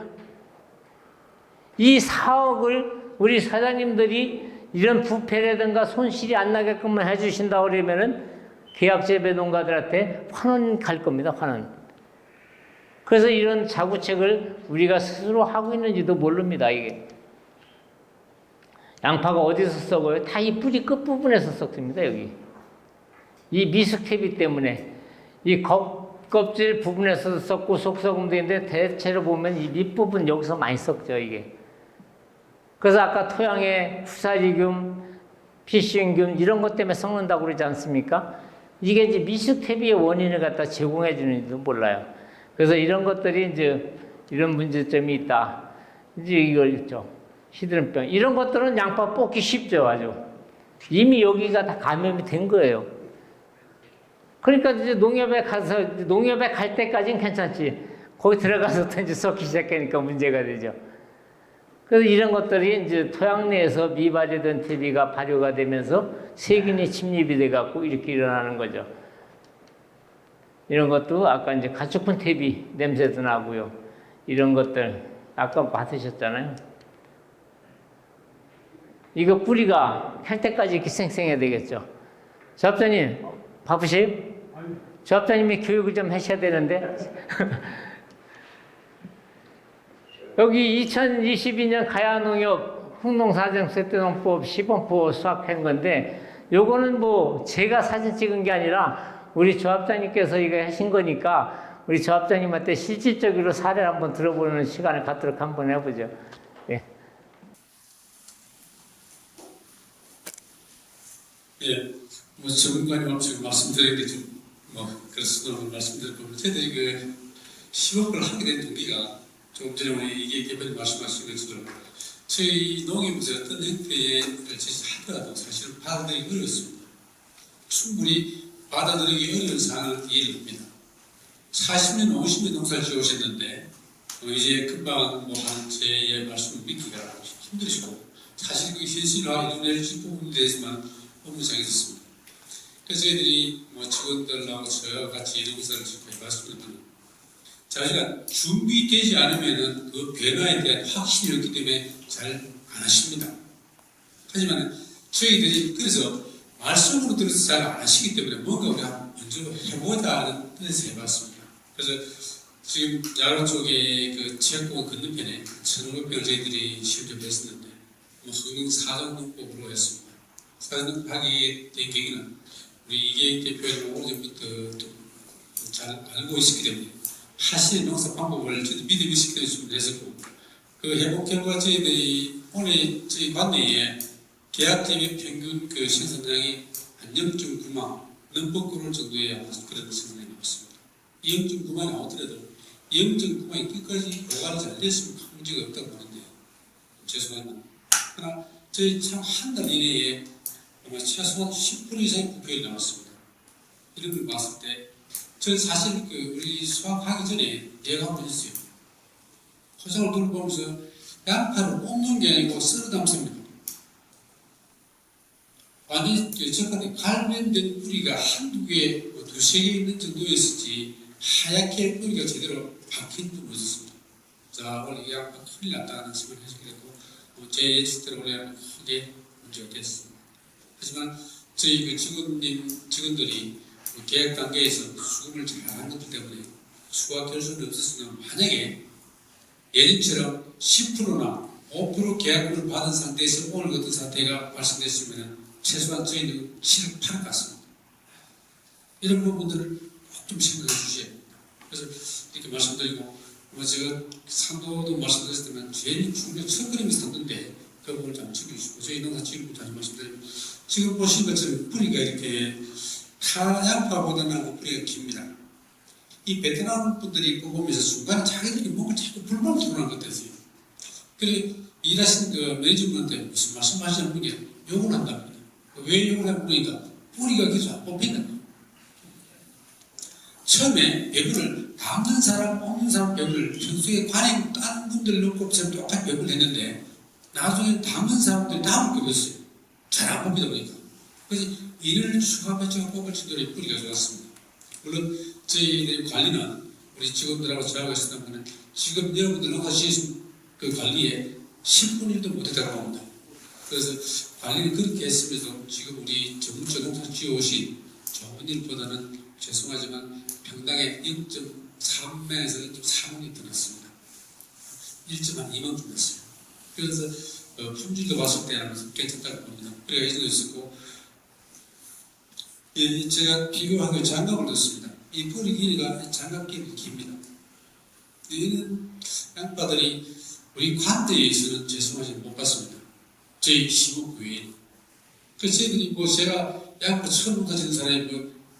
이 4억을 우리 사장님들이 이런 부패라든가 손실이 안 나게끔만 해주신다 그러면은 계약 재배 농가들한테 환원 갈 겁니다, 환원. 그래서 이런 자구책을 우리가 스스로 하고 있는지도 모릅니다, 이게. 양파가 어디서 썩어요? 다 이 뿌리 끝부분에서 썩습니다, 여기. 이 미숙태비 때문에. 이 껍질 부분에서도 썩고 속썩음도 있는데 대체로 보면 이 밑부분 여기서 많이 썩죠, 이게. 그래서 아까 토양에 후사리균, 피시균 이런 것 때문에 썩는다고 그러지 않습니까? 이게 이제 미숙태비의 원인을 갖다 제공해 주는지도 몰라요. 그래서 이런 것들이 이제 이런 문제점이 있다. 이제 이걸 있죠. 시드름병. 이런 것들은 양파 뽑기 쉽죠, 아주. 이미 여기가 다 감염이 된 거예요. 그러니까 이제 농협에 갈 때까지는 괜찮지. 거기 들어가서부터 이제 썩기 시작하니까 문제가 되죠. 그래서 이런 것들이 이제 토양 내에서 미발효된 퇴비가 발효가 되면서 세균이 침입이 돼갖고 이렇게 일어나는 거죠. 이런 것도 아까 이제 가축분 퇴비 냄새도 나고요. 이런 것들 아까 맡으셨잖아요. 이거 뿌리가 할 때까지 이렇게 쌩쌩해야 되겠죠. 조합장님 바쁘세요? 조합장님이 교육을 좀 하셔야 되는데. 여기 2022년 가야농협 흑농사정세대농법 시범포 수확한 건데, 요거는 뭐 제가 사진 찍은 게 아니라 우리 조합장님께서 이거 하신 거니까 우리 조합장님한테 실질적으로 사례를 한번 들어보는 시간을 갖도록 한번 해보죠. 예. 예, 뭐 전문가님 지금 말씀드린 게 좀 그래서 말씀드릴 겁니다. 저희들이 그 시범을 하게 된 동기가 조금 전에 우리 이게 개변이 말씀하신 것처럼 저희 농협에서 어떤 형태의 제시를 하더라도 사실 받아들이기 어렵습니다. 충분히 받아들이기 어려운 상황을 이해를 합니다. 40년, 50년 농사를 지어오셨는데 이제 금방 뭐한 제의 말씀을 믿기가 힘드시고 사실 그 현실화가 이루어질 부분이 되지만 업무상에 있었습니다. 그래서 저희들이 뭐 직원들하고 저같이 농사를 짓고 해봤습니다만 자기가 준비되지 않으면 그 변화에 대한 확신이 없기 때문에 잘 안 하십니다. 하지만 저희들이 그래서 말씀으로 들어서 잘 안 하시기 때문에 뭔가 우리가 먼저 해보자는 뜻에서 해봤습니다. 그래서 지금 야로 쪽에 그 지역공원 건너편에 1,500평을 저희들이 실험했었는데 흥릉 사정농법으로 했습니다. 사정농법 하게 된 계기는 우리 이계익 대표는 오래전부터 잘 알고 있었기 때문에 하시는 농사 방법을 저도 믿음이 시켜주시면 했었고, 그 회복 결과 저희들이 오늘 저희 관내에 계약팀의 평균 그 생산량이 한 0.9만 넘버그럴 정도의 그런 생산량이 나왔습니다. 0.9만이 나오더라도 0.9만이 끝까지 보관이 잘 됐으면 큰 문제가 없다고 보는데 죄송합니다. 그러나 저희 참 한 달 이내에 아마 최소한 10% 이상의 부표가 나왔습니다. 이런 걸 봤을 때 저는 사실 그 우리 수확하기 전에 예감을 했어요. 포장을 둘러보면서 양파를 뽑는 게 아니고 썰어 담습니다. 완전히 저한테 갈면된 뿌리가 한두 개, 두세 개 있는 정도였을지 하얗게 뿌리가 제대로 박힌 줄 없었습니다. 자, 원래 이 양파 큰일 났다는 생각을 하시게 됐고 제 예측대로 원래 크게 문제가 됐습니다. 하지만 저희 그 직원들이 계약 단계에서 수급을 잘한 것들 때문에 수확 결손이 없었으면 만약에 예전처럼 10%나 5% 계약금을 받은 상태에서 오늘 같은 사태가 발생됐으면 최소한 저희는 7, 8을 갔습니다. 이런 부분들을 꼭 좀 생각해 주셔야 됩니다. 그래서 이렇게 말씀드리고 제가 상도도 말씀드렸지만 제일 중요한 첫그림이 상도인데 그 부분을 좀 지켜주시고 저희 농사 지금부터 다시 말씀드리면 지금 보신 것처럼 뿌리가 이렇게 타양파보다는 뿌리가 깁니다. 이 베트남 분들이 보면서 순간 자기들이 목을 자꾸 불만 토론한 것 같았어요. 그리고 일하시는 그 매니저분한테 무슨 말씀하시는 분이 욕을 한답니다. 왜 욕을 하는 분이니까 뿌리가 계속 안 뽑힌다. 처음에 배분을 담는 사람, 없는 사람 배분을 평소에 관행 다른 분들 놓고 똑같이 배분을 했는데 나중에 담는 사람들이 다 묶여졌어요. 잘 안 뽑히다 보니까. 그래서 이를 추가배치가 뽑을 정도로 뿌리가 좋았습니다. 물론 저희 관리는 우리 직원들하고 저하고 있었던 분은 지금 여러분들 하시는 그 관리에 10분 1도 못했다고 합니다. 그래서 관리를 그렇게 했으면서 지금 우리 전문적으로 지어오신 좋은 일보다는 죄송하지만 평당에 1.3명에서 1.4명이 들었습니다. 1.2만 줄었어요. 그래서 품질도 봤을 때는 괜찮다고 봅니다. 그래가 이전도 있었고, 예, 제가 비교하고 장갑을 넣습니다. 이 뿌리 길이가 장갑 길이 깁니다. 이는 양파들이 우리 관대에 있어서는 죄송하지만 못 봤습니다. 저희 시국 외에. 그래서 저희들이 제가 양파 처음 농사짓는 사람이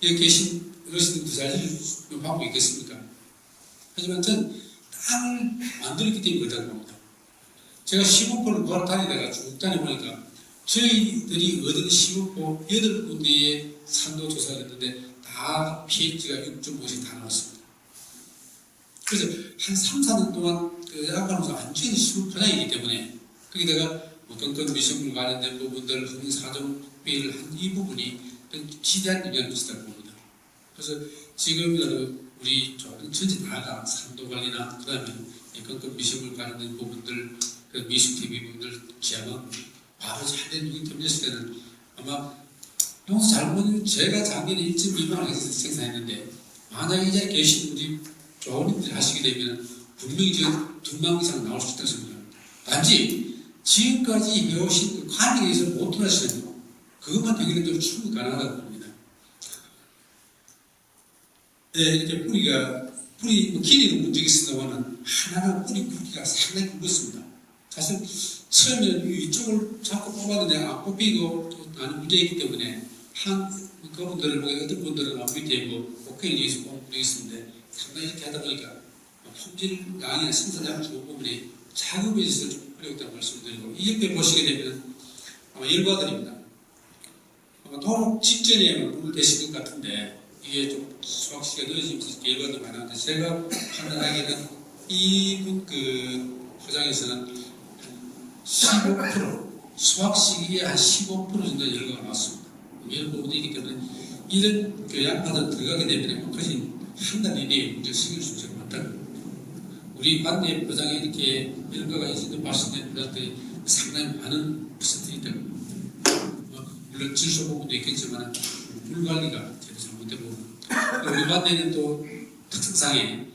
여기 계신 어르신들도 잘 해줄 방법이 있겠습니까? 하지만 전 땅을 만들었기 때문에 그렇다고 봅니다. 제가 시국보를 구하러 다니다가 쭉 다녀보니까 저희들이 얻은 시국보 8군데의 산도 조사를 했는데 다 pH가 6.5씩 다 나왔습니다. 그래서 한 3, 4년 동안 그 약간으로서 완전히 시국 포장이기 때문에 거기다가 건건 미생물 관련된 부분들, 흥사정비를 한 이 부분이 지대한 영향을 미치다고 봅니다. 그래서 지금이라도 우리 전체 다가 산도 관리나 그 다음에 건건 미생물 관련된 부분들, 그 미숙 TV 부분들 기하면 바로 잘된 유기템이었을 때는 아마 농사 잘 보면 제가 작년에 1.2만원 생산했는데 만약에 이 자리에 계신 우리 조원님들이 하시게 되면 분명히 지금 2만 이상 나올 수 있다고 생각합니다. 단지 지금까지 해오신 그 관리에 의해서 못 돌아시는 거 그것만 해결해도 충분히 가능하다고 봅니다. 네, 이렇게 뿌리 길이는 문제가 있습니다만은 하나가 뿌리 굵기가 상당히 굵었습니다. 사실 처음에 이쪽을 자꾸 뽑았는데 안 뽑히고 또 나는 문제가 있기 때문에 그분들을 보고 어떤 분들은 앞 밑에 오케이를 위해서 뽑는 게 있는데 상당히 이렇게 하다 보니까 품질 양이나 생산량 좋은 부분이 작업에 있어서 좀 어려웠다고 말씀드리고 이 옆에 보시게 되면 아마 열과들입니다. 아마 도록 직전에 물을 대신 것 같은데 이게 좀 수확시기가 늦어지면서 열과도 많이 나는데 제가 판단하기에는 이분 그 포장에서는 15% 수확 시기에 한 15% 정도 열과가 나왔습니다. 이런 부분이기 때문에 이런 그 양파들 들어가게 되면 그것이 한 달 이내에 문제 생길 수 있을 것 같다는 우리 관내 포장에 이렇게 열과가 있는 말씀드린 포장들이 상당히 많은 퍼센트이기 때문에 물론 질소 부분도 있겠지만 물 관리가 제대로 잘못되고 우리 관내는 또 특성상에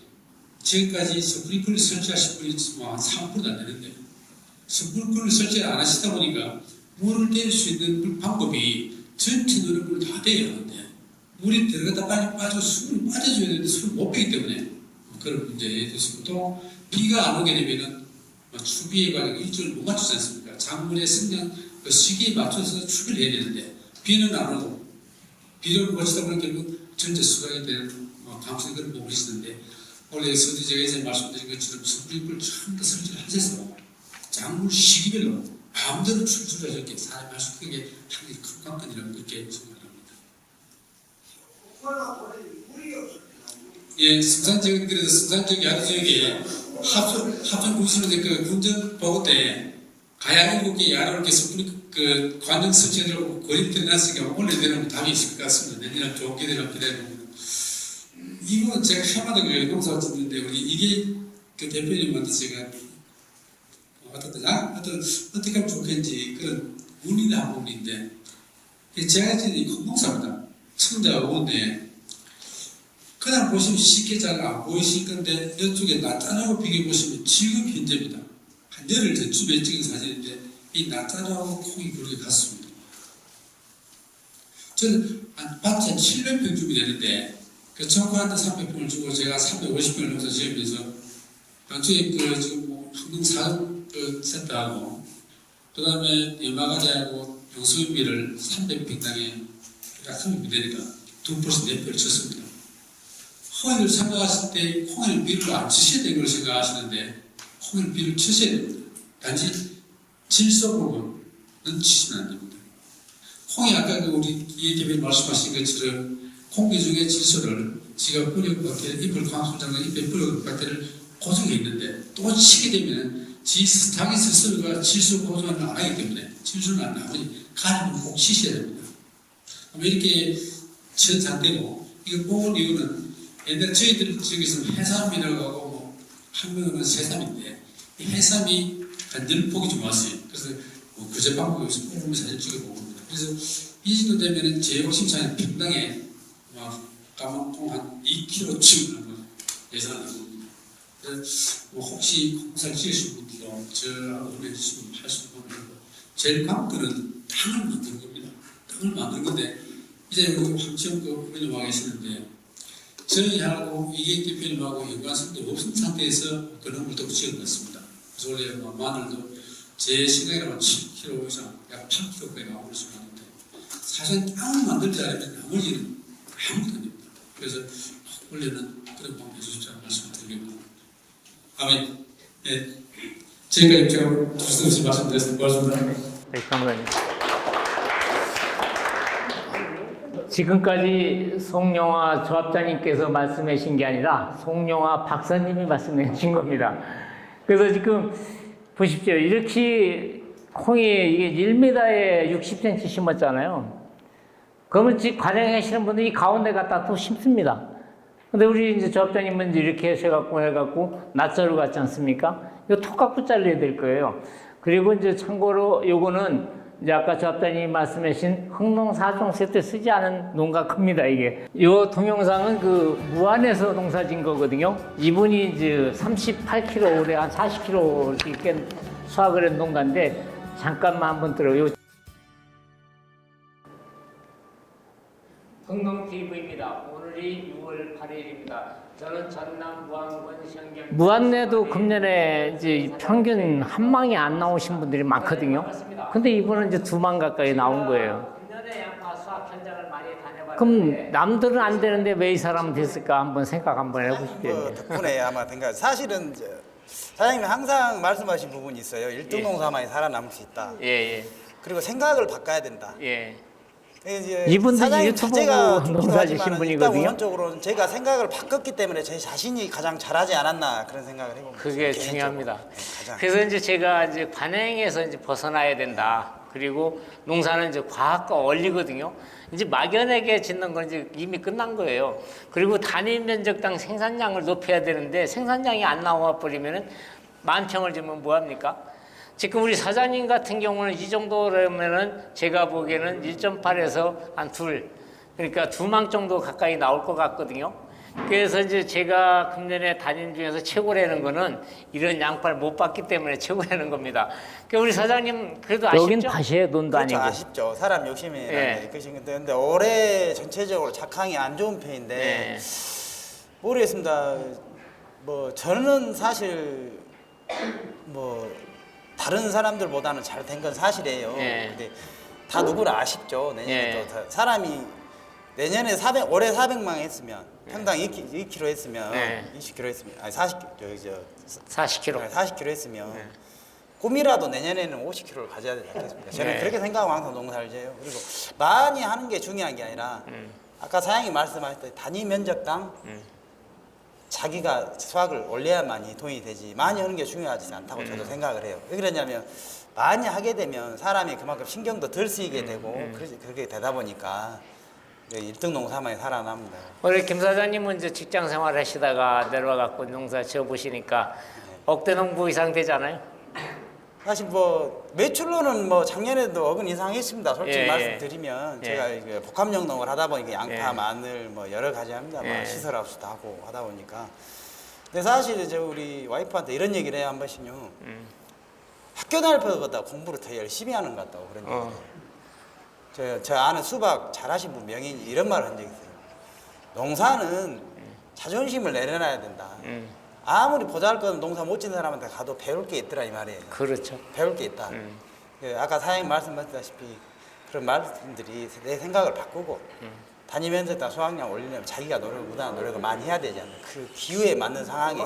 지금까지 스프링클을 설치하신 분이 한 3%도 안 되는데 스프링클을 설치를 안 하시다 보니까 물을 뗄 수 있는 방법이 전체 노력을 다 돼야 하는데 물이 들어갔다 빨리 빠져 숨을 빠져줘야 되는데 숨을 못 빼기 때문에 그런 문제에 있었고 또 비가 안 오게 되면은 추비에 관한 일정을 못 맞추지 않습니까? 작물의 성장 그 시기에 맞춰서 추비를 해야 되는데 비는 안 오고 비를 거치다 보니까 결국 전체 수확에 대한 감성이 그런 부분이 있었는데 원래 서디 제가 이제 말씀드린 것처럼 스프링클을 처음부터 설치를 하셔서 작물 시기별로 마음대로 출출하셨기에 사람이 할수 그게 상당히 큰 관건이라고 그렇게 생각합니다. 예, 승산지역은 그래서 승산지역 야도 지역에 합천 구시는 그 군정 보고 때 가야 7개 야로 이렇게 스프링 그 관정 설치하려고 거리를 들여놨으니까 원래 되는 답이 있을 것 같습니다. 내년에 좋은 기대를 기대해봅니다. 이거는 제가 해마다 그 농사 짓는데 우리 이게 그 대표님한테 제가 어떻게 하면 좋겠는지 그런 문의를 한 부분인데 제가 지금 콩농사입니다. 청자가 오는데 그냥 보시면 쉽게 잘 안 보이실 건데 이쪽에 나타나고 비교해보시면 지금 현재입니다. 한 열흘 전쯤에 찍은 사진인데 이 나타나고 콩이 그렇게 같습니다. 저는 한 밭이 한 700평쯤이 되는데 그 청구한테 300평을 주고 제가 350평을 농사 지으면서 당초에 그 지금 평등 사정 센터하고 그 다음에 연마가지하고 용수비를 300평당에 약 300평 되니까 2% 내표를 쳤습니다. 콩을 생각하실 때 콩을 비를 안 치셔야 되는 걸 생각하시는데 콩을 비를 치셔야 됩니다. 단지 질소 부분은 치시면 안 됩니다. 콩이 아까 우리 이해 대표님 말씀하신 것처럼 공기 중에 질소를 지가 뿌리고 박테리, 잎을 광순장과 잎에 뿌리고 박테리를 고정해 있는데 또 치게 되면 자기 스스로가 질소 고정을 안 하기 때문에 질소는 안 나오니 가리면 꼭 치셔야 됩니다. 이렇게 첫 상태고 이거 뽑은 이유는 옛날 저희들 지역에서는 해삼이라고 하고 뭐 한국어는 새삼인데 이 해삼이 늘폭이 좀 왔어요. 그래서 뭐 그제 방법에서 뽑으면 사진 찍어보고 봅니다. 그래서 이 정도 되면은 제 욕심차는 평당에 까만 콩한 2kg쯤 한번 예상하는 겁니다. 그래서 뭐 혹시 콩살 찍으신 분들도 저하고 보내주시면 할 수 있는 거고 제일 관건은 땅을 만드는 겁니다. 땅을 만드는 건데 이제 우리 황치영 후배님 와 계시는데 저희하고 이계 대표님하고 연관성도 없는 상태에서 그런 물도 지어놨습니다. 그래서 원래 마늘도 제 생각에는 7kg 이상 약 8kg까지 나오고 있었는데 사실 땅을 만들지 않으면 나머지는 아무것도 아닙니다. 그래서 원래는 그런 방법 해주시자고 말씀드리고 아멘. 네. 지금까지 제가 두서없이 말씀드렸습니다. 고맙습니다. 네, 감사합니다. 지금까지 송영화 조합장님께서 말씀해 주신 게 아니라 송영화 박사님이 말씀해 주신 겁니다. 그래서 지금 보십시오. 이렇게 콩이 이게 1m에 60cm 심었잖아요. 그러면 지금 관행하시는 분들이 가운데 갖다 또 심습니다. 근데 우리 이제 조합장님은 이제 이렇게 해갖고 낫자루 같지 않습니까? 이거 톡 갖고 잘라야 될 거예요. 그리고 이제 참고로 요거는 이제 아까 조합장님이 말씀하신 흥농 4종 세트 쓰지 않은 농가 큽니다, 이게. 요 동영상은 그 무안에서 농사진 거거든요. 이분이 이제 38kg 올해 한 40kg 이렇게 수확을 한 농가인데 잠깐만 한번 들어요. 흥농TV입니다. 오늘이 6월 8일입니다. 저는 전남 무안군 시흥경 무안내도 금년에 이제 평균 한 망이 안 나오신 분들이 많거든요. 근데 이분은 이제 2망 가까이 나온 거예요. 금년에 양파 수확 현장을 많이 다녀봤는데 그럼 남들은 안 되는데 왜 이 사람은 됐을까 한번 생각 한번 해보십시오. 덕분에 아마 된 거예요. 사실은 사장님이 항상 말씀하신 부분이 있어요. 1등 농사만이 살아남을 수 있다. 예. 그리고 생각을 바꿔야 된다. 예. 이분도 유튜브 농사지신 분이거든요. 원적으로는 제가 생각을 바꿨기 때문에 제 자신이 가장 잘하지 않았나 그런 생각을 해봅니다. 그게 중요합니다. 그래서 이제 제가 이제 관행에서 이제 벗어나야 된다. 그리고 농사는 이제 과학과 원리거든요. 이제 막연하게 짓는 건 이제 이미 끝난 거예요. 그리고 단위 면적당 생산량을 높여야 되는데 생산량이 안 나와 버리면은 만평을 지면 뭐 합니까? 지금 우리 사장님 같은 경우는 이 정도라면은 제가 보기에는 1.8에서 한 2, 그러니까 2망 정도 가까이 나올 것 같거든요. 그래서 이제 제가 금년에 다닌 중에서 최고라는 거는 이런 양파를 못 봤기 때문에 최고라는 겁니다. 그러니까 우리 사장님 그래도 아쉽죠? 여긴 밭이에요, 논도 그렇죠, 아니고. 아쉽죠. 사람 욕심이 예. 그러신 건데 근데 올해 전체적으로 작황이 안 좋은 편인데 예. 모르겠습니다. 뭐 저는 사실 뭐 다른 사람들보다는 잘 된 건 사실이에요. 예. 근데 다 누구나 아쉽죠. 내년에 예. 또 사람이 내년에 올해 400만 했으면 평당 2kg 했으면 예. 20kg 했으면 아니 40kg 40kg. 40kg 했으면 꿈이라도 내년에는 50kg를 가져야 되지 않겠습니까? 저는 예. 그렇게 생각하고 항상 농사를 지어요. 그리고 많이 하는 게 중요한 게 아니라 아까 사장님이 말씀하셨듯이 단위 면적당 자기가 수확을 올려야만이 돈이 되지 많이 하는 게 중요하지 않다고 저도 생각을 해요. 왜 그러냐면 많이 하게 되면 사람이 그만큼 신경도 덜 쓰이게 되고 그렇게 되다 보니까 1등 농사만이 살아납니다. 우리 김 사장님은 이제 직장 생활 하시다가 내려와갖고 농사 지어보시니까 억대 농부 이상 되잖아요? 사실 뭐 매출로는 뭐 작년에도 억은 이상 했습니다. 솔직히 예, 말씀드리면 예. 제가 이게 복합영농을 하다 보니까 양파, 예. 마늘 뭐 여러 가지 합니다. 예. 뭐 시설하우스도 하고 하다 보니까. 근데 사실 이제 우리 와이프한테 이런 얘기를 해요 한 번씩요. 학교 다닐 때보다 공부를 더 열심히 하는 것 같다고 그런 얘기를 저 아는 수박 잘하신 분 명인이 이런 말을 한 적이 있어요. 농사는 자존심을 내려놔야 된다. 아무리 보잘것없는 농사 못 짓는 사람한테 가도 배울 게 있더라 이 말이에요. 그렇죠. 배울 게 있다. 아까 사장님 말씀하셨다시피 그런 말씀들이 내 생각을 바꾸고 다니면서 다 수확량 올리려면 자기가 무단한 노력을 많이 해야 되잖아요. 그 기후에 맞는 상황에.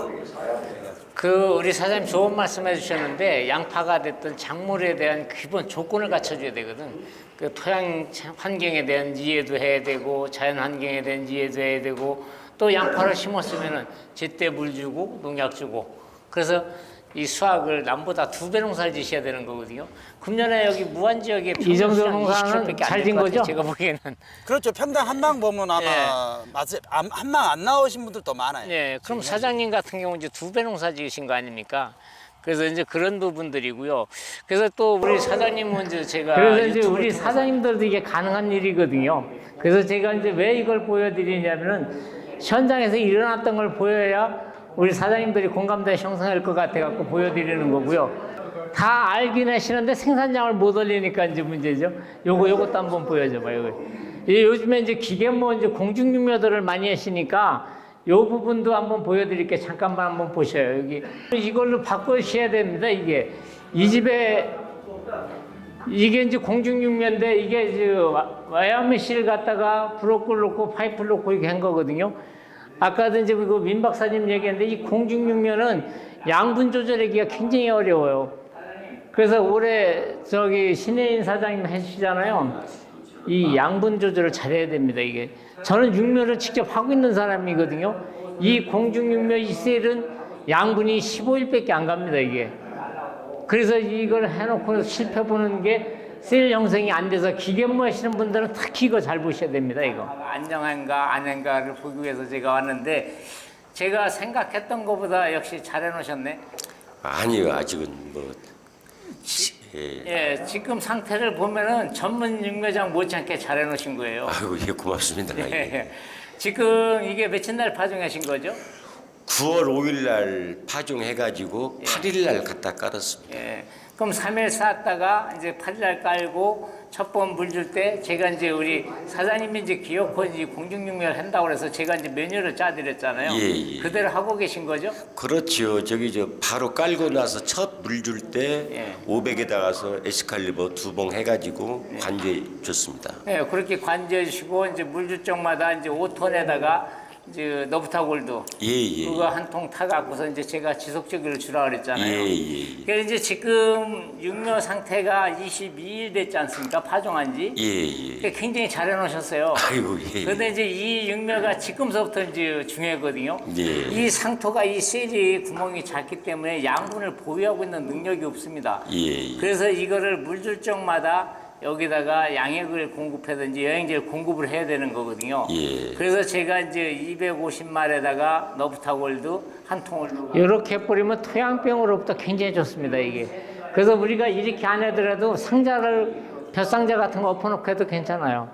우리 사장님 좋은 말씀 해주셨는데 양파가 됐든 작물에 대한 기본 조건을 갖춰줘야 되거든. 그 토양 환경에 대한 이해도 해야 되고 자연 환경에 대한 이해도 해야 되고 또 양파를 심었으면은 제때 물 주고 농약 주고 그래서 이 수확을 남보다 2배 농사를 지셔야 되는 거거든요. 금년에 여기 무안 지역에 이 정도 농사는 잘 진 거죠? 제가 보기에는. 그렇죠. 평당 한 망 보면 아마 한 망 안 나오신 분들도 많아요. 네, 그럼 사장님 같은 경우 이제 2배 농사 지으신 거 아닙니까? 그래서 이제 그런 부분들이고요. 그래서 또 우리 사장님은 이제 제가 그래서 이제 우리 사장님들도 이게 가능한 일이거든요. 그래서 제가 이제 왜 이걸 보여드리냐면은 현장에서 일어났던 걸 보여야 우리 사장님들이 공감대 형성할 것 같아 갖고 보여드리는 거고요. 다 알긴 하시는데 생산량을 못 올리니까 이제 문제죠. 요것도 한번 보여줘봐요. 요즘에 이제 기계모 이제 공중육묘들을 많이 하시니까 요 부분도 한번 보여드릴게요. 잠깐만 한번 보셔요. 여기 이걸로 바꾸셔야 됩니다. 이게 이 집에 이게 이제 공중육묘인데 이게 이제 와야메시를 갖다가 브로콜 놓고 파이프를 놓고 이렇게 한 거거든요. 아까도 이제 그 민 박사님 얘기했는데 이 공중육묘는 양분 조절하기가 굉장히 어려워요. 그래서 올해 신혜인 사장님 해주시잖아요. 이 양분 조절을 잘해야 됩니다. 이게 저는 육묘를 직접 하고 있는 사람이거든요. 이 공중육묘 이 셀은 양분이 15일밖에 안 갑니다. 이게 그래서 이걸 해놓고 실패 보는 게 셀 형성이 안 돼서 기계모 하시는 분들은 특히 이거 잘 보셔야 됩니다. 이거 안정한가 아닌가를 보기 위해서 제가 왔는데 제가 생각했던 것보다 역시 잘 해놓으셨네. 아니요, 아직은 뭐. 예, 지금 상태를 보면은 전문 육묘장 못지않게 잘 해놓으신 거예요. 아이고, 예, 고맙습니다. 예. 지금 이게 며칠 날 파종하신 거죠? 9월 5일 날 파종해가지고 8일 날 갖다 깔았습니다. 예. 그럼 3일 쌓았다가 이제 8일 깔고 첫 번 물 줄 때 제가 이제 우리 사장님이 이제 기어코 이제 공중육묘를 한다고 그래서 제가 이제 메뉴를 짜드렸잖아요. 예. 그대로 하고 계신 거죠? 그렇죠. 바로 깔고 나서 첫 물 줄 때 500에다가서 에스칼리버 2봉 해가지고 관주해 줬습니다. 네, 그렇게 관주해 주시고 이제 물 줄 적마다 이제 5톤에다가 이제 너부타골드 그거 한 통 타갖고서 이제 제가 지속적으로 주라 그랬잖아요. 그래서 이제 지금 육묘 상태가 22일 됐지 않습니까? 파종한지. 굉장히 잘 해놓으셨어요. 아이고, 그런데 이제 이 육묘가 지금서부터 이제 중요하거든요. 이 상토가 이 셀이 구멍이 작기 때문에 양분을 보유하고 있는 능력이 없습니다. 그래서 이거를 물 줄 적마다 여기다가 양액을 공급하든지 영양제를 공급을 해야 되는 거거든요. 그래서 제가 이제 250마리에다가 너부타골드 한 통을 이렇게 뿌리면 토양병으로부터 굉장히 좋습니다. 이게 그래서 우리가 이렇게 안 하더라도 벼상자 같은 거 엎어놓고 해도 괜찮아요.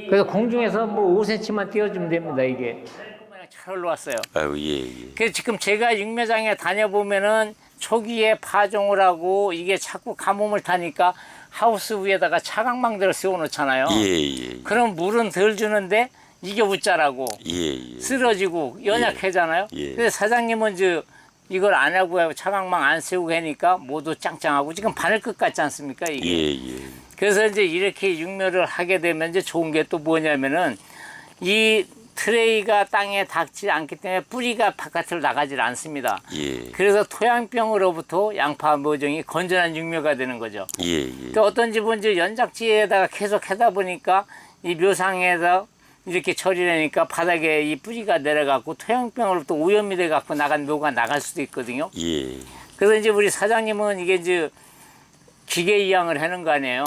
그래서 공중에서 뭐 5cm만 띄워주면 됩니다. 이게 잘 올라왔어요. 아유, 그래서 지금 제가 육묘장에 다녀보면은 초기에 파종을 하고 이게 자꾸 가뭄을 타니까 하우스 위에다가 차광망대를 세워놓잖아요. 그럼 물은 덜 주는데 이게 웃자라고 쓰러지고 연약해잖아요. 그래서 사장님은 이걸 안 하고 차광망 안 세우고 하니까 모두 짱짱하고 지금 바늘끝 같지 않습니까 이게? 그래서 이제 이렇게 육묘를 하게 되면 이제 좋은 게 또 뭐냐면은 이 트레이가 땅에 닿지 않기 때문에 뿌리가 바깥으로 나가질 않습니다. 그래서 토양병으로부터 양파 모종이 건전한 육묘가 되는 거죠. 또 어떤 집은 이제 연작지에다가 계속 하다 보니까 이 묘상에서 이렇게 처리를 하니까 바닥에 이 뿌리가 내려가고 토양병으로부터 오염이 돼 갖고 나간 묘가 나갈 수도 있거든요. 그래서 이제 우리 사장님은 이게 이제 기계 이양을 하는 거 아니에요.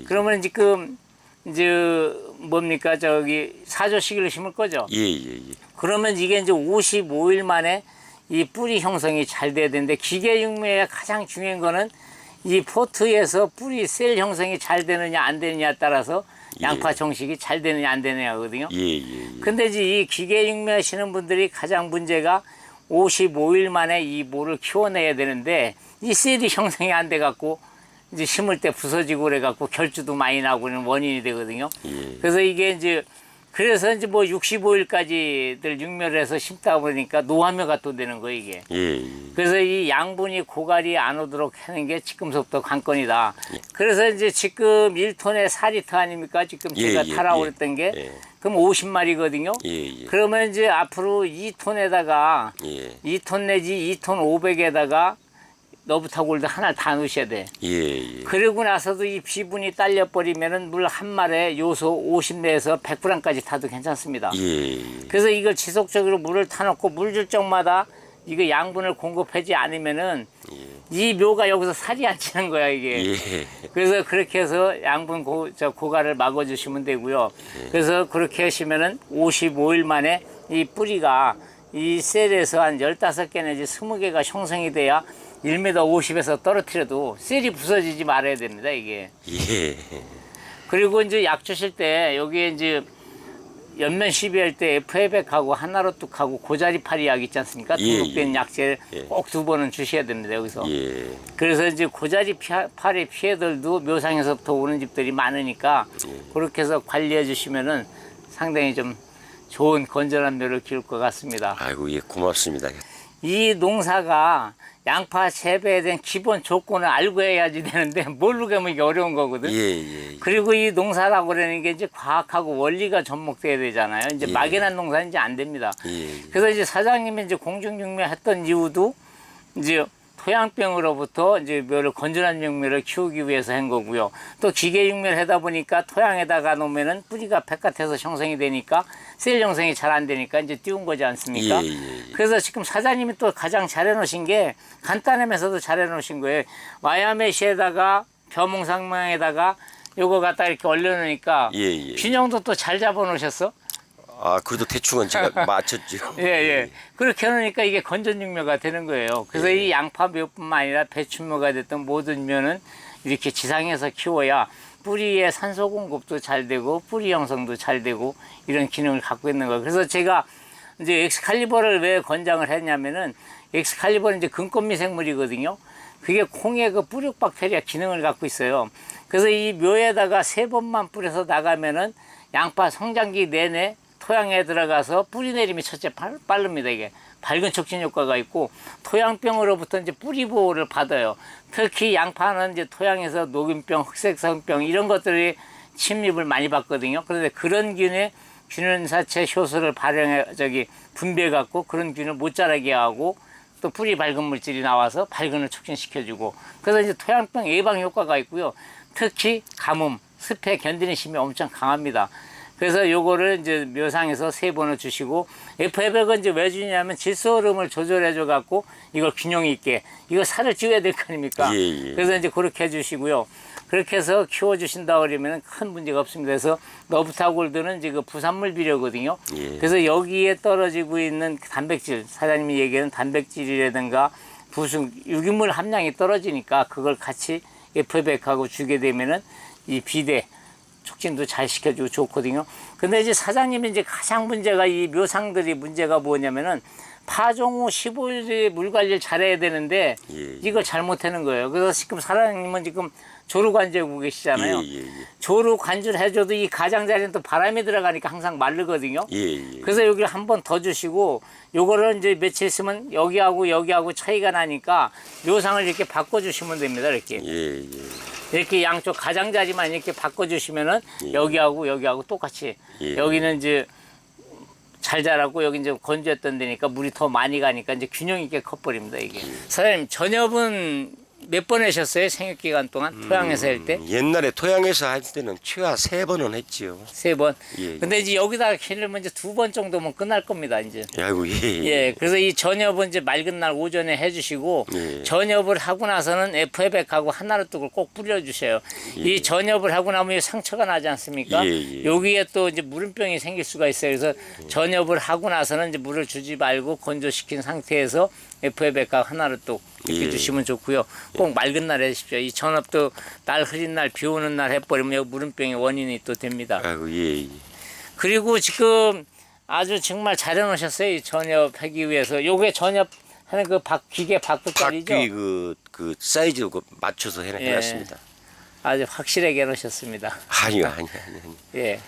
그러면 지금 이제 뭡니까 사조 시기를 심을 거죠. 그러면 이게 이제 55일 만에 이 뿌리 형성이 잘 돼야 되는데 기계 육묘의 가장 중요한 거는 이 포트에서 뿌리 셀 형성이 잘 되느냐 안 되느냐에 따라서 양파 정식이 잘 되느냐 안 되느냐거든요. 근데 이제 이 기계 육묘 하시는 분들이 가장 문제가 55일 만에 이 모를 키워내야 되는데 이 셀이 형성이 안 돼 갖고 이제 심을 때 부서지고 그래갖고 결주도 많이 나고 그런 원인이 되거든요. 그래서 이게 이제 그래서 이제 뭐 65일까지들 육멸해서 심다 보니까 노화묘가 또 되는 거예요, 이게. 예. 그래서 이 양분이 고갈이 안 오도록 하는 게 지금부터 관건이다. 그래서 이제 지금 1톤에 4리터 아닙니까? 지금 제가 타라고 그랬던 게. 예. 그럼 50마리거든요. 예. 그러면 이제 앞으로 2톤에다가 예. 2톤 내지 2톤 500에다가 너부타골드 하나 다 넣으셔야 돼. 예. 그러고 나서도 이 비분이 딸려버리면은 물 한 말에 요소 50내에서 100g까지 타도 괜찮습니다. 예. 그래서 이걸 지속적으로 물을 타놓고 물 줄 적마다 이거 양분을 공급하지 않으면은 이 묘가 여기서 살이 안 찌는 거야, 이게. 예. 그래서 그렇게 해서 양분 고갈을 막아주시면 되고요. 그래서 그렇게 하시면은 55일 만에 이 뿌리가 이 셀에서 한 15개 내지 20개가 형성이 돼야 1m 50에서 떨어뜨려도 셀이 부서지지 말아야 됩니다, 이게. 예. 그리고 이제 약 주실 때 여기에 이제 연면 시비할 때 FA백하고 하나로뚝하고 고자리파리 약 있지 않습니까? 예, 등록된 예. 약재를 예. 꼭 2번은 주셔야 됩니다, 여기서. 예. 그래서 이제 고자리파리 피해들도 묘상에서부터 오는 집들이 많으니까 그렇게 해서 관리해 주시면은 상당히 좀 좋은 건전한 묘를 키울 것 같습니다. 아이고, 예, 고맙습니다. 이 농사가 양파 재배에 대한 기본 조건을 알고 해야지 되는데 모르게 하면 이게 어려운 거거든. 예. 그리고 이 농사라고 그러는 게 이제 과학하고 원리가 접목돼야 되잖아요. 이제 예. 막연한 농사는 이제 안 됩니다. 예. 그래서 이제 사장님이 이제 공중육묘 했던 이유도 이제 토양병으로부터 이제 묘를 건전한 육묘를 키우기 위해서 한 거고요. 또 기계 육묘를 하다 보니까 토양에다가 놓으면은 뿌리가 백같아서 형성이 되니까 셀 형성이 잘 안 되니까 이제 띄운 거지 않습니까? 예. 그래서 지금 사장님이 또 가장 잘해 놓으신 게 간단하면서도 잘해 놓으신 거예요. 와야메시에다가 벼몽상망에다가 요거 갖다 이렇게 올려놓으니까 예. 균형도 또 잘 잡아 놓으셨어. 아, 그래도 대충은 제가 맞췄죠. 예. 그렇게 해놓으니까 이게 건전육묘가 되는 거예요. 그래서 이 양파묘뿐만 아니라 배추묘가 됐던 모든 묘는 이렇게 지상에서 키워야 뿌리의 산소 공급도 잘 되고 뿌리 형성도 잘 되고 이런 기능을 갖고 있는 거예요. 그래서 제가 이제 엑스칼리버를 왜 권장을 했냐면은 엑스칼리버는 이제 근권미생물이거든요. 그게 콩의 그 뿌력 박테리아 기능을 갖고 있어요. 그래서 이 묘에다가 3번만 뿌려서 나가면은 양파 성장기 내내 토양에 들어가서 뿌리 내림이 첫째 빠릅니다. 이게 밝은 촉진 효과가 있고 토양병으로부터 이제 뿌리 보호를 받아요. 특히 양파는 이제 토양에서 녹균병, 흑색성병 이런 것들이 침입을 많이 받거든요. 그런데 그런 균사체 효소를 분비해 갖고 그런 균을 못 자라게 하고 또 뿌리 밝은 물질이 나와서 발근을 촉진시켜주고 그래서 이제 토양병 예방 효과가 있고요. 특히 가뭄, 습해 견디는 힘이 엄청 강합니다. 그래서 요거를 이제 묘상에서 3번을 주시고 FA백은 이제 왜 주냐면 질소 흐름을 조절해줘 갖고 이걸 균형 있게 이거 살을 찌워야 될 거 아닙니까? 예. 그래서 이제 그렇게 해주시고요. 그렇게 해서 키워주신다 그러면 큰 문제가 없습니다. 그래서 너부타골드는 이제 그 부산물 비료거든요. 예. 그래서 여기에 떨어지고 있는 단백질, 사장님이 얘기하는 단백질이라든가 유기물 함량이 떨어지니까 그걸 같이 FA백하고 주게 되면은 이 비대 촉진도 잘 시켜주고 좋거든요. 근데 이제 사장님이 이제 가장 문제가 이 묘상들이 문제가 뭐냐면은 파종 후 15일에 물 관리를 잘해야 되는데 예. 이걸 잘못하는 거예요. 그래서 지금 사장님은 지금 조루 관주하고 계시잖아요. 예. 조루 관주를 해줘도 이 가장자리는 또 바람이 들어가니까 항상 마르거든요. 예. 그래서 여기를 한 번 더 주시고 요거를 이제 며칠 있으면 여기하고 차이가 나니까 묘상을 이렇게 바꿔주시면 됩니다. 이렇게. 예. 이렇게 양쪽 가장자리만 이렇게 바꿔주시면은 여기하고 똑같이 예. 여기는 이제 잘 자라고 여기 이제 건조했던 데니까 물이 더 많이 가니까 이제 균형 있게 커버립니다 이게. 사장님 전엽은 몇 번 하셨어요 생육 기간 동안 토양에서 할 때? 옛날에 토양에서 할 때는 최하 3번은 했지요. 3번. 예. 근데 이제 여기다가 키우면 이제 2번 정도면 끝날 겁니다 이제. 아이고, 예. 예, 그래서 이 전엽은 이제 맑은 날 오전에 해주시고 예. 전엽을 하고 나서는 FA백하고 하나로뚝을 꼭 뿌려주셔요. 이 전엽을 하고 나면 상처가 나지 않습니까? 예. 여기에 또 이제 물음병이 생길 수가 있어요. 그래서 전엽을 하고 나서는 이제 물을 주지 말고 건조시킨 상태에서 FA백하고 하나로뚝 이렇게 예. 주시면 좋고요. 꼭 맑은 날에 하십시오. 이 전엽도 날 흐린 날, 비 오는 날 해버리면 여기 물음병의 원인이 또 됩니다. 아이고, 예. 그리고 지금 아주 정말 잘 해놓으셨어요. 이 전엽 하기 위해서. 요게 전엽 하는 그 기계 바꾸짜리죠? 바퀴 그 사이즈 맞춰서 해놨습니다. 아주 확실하게 해놓으셨습니다. 아니요. 예.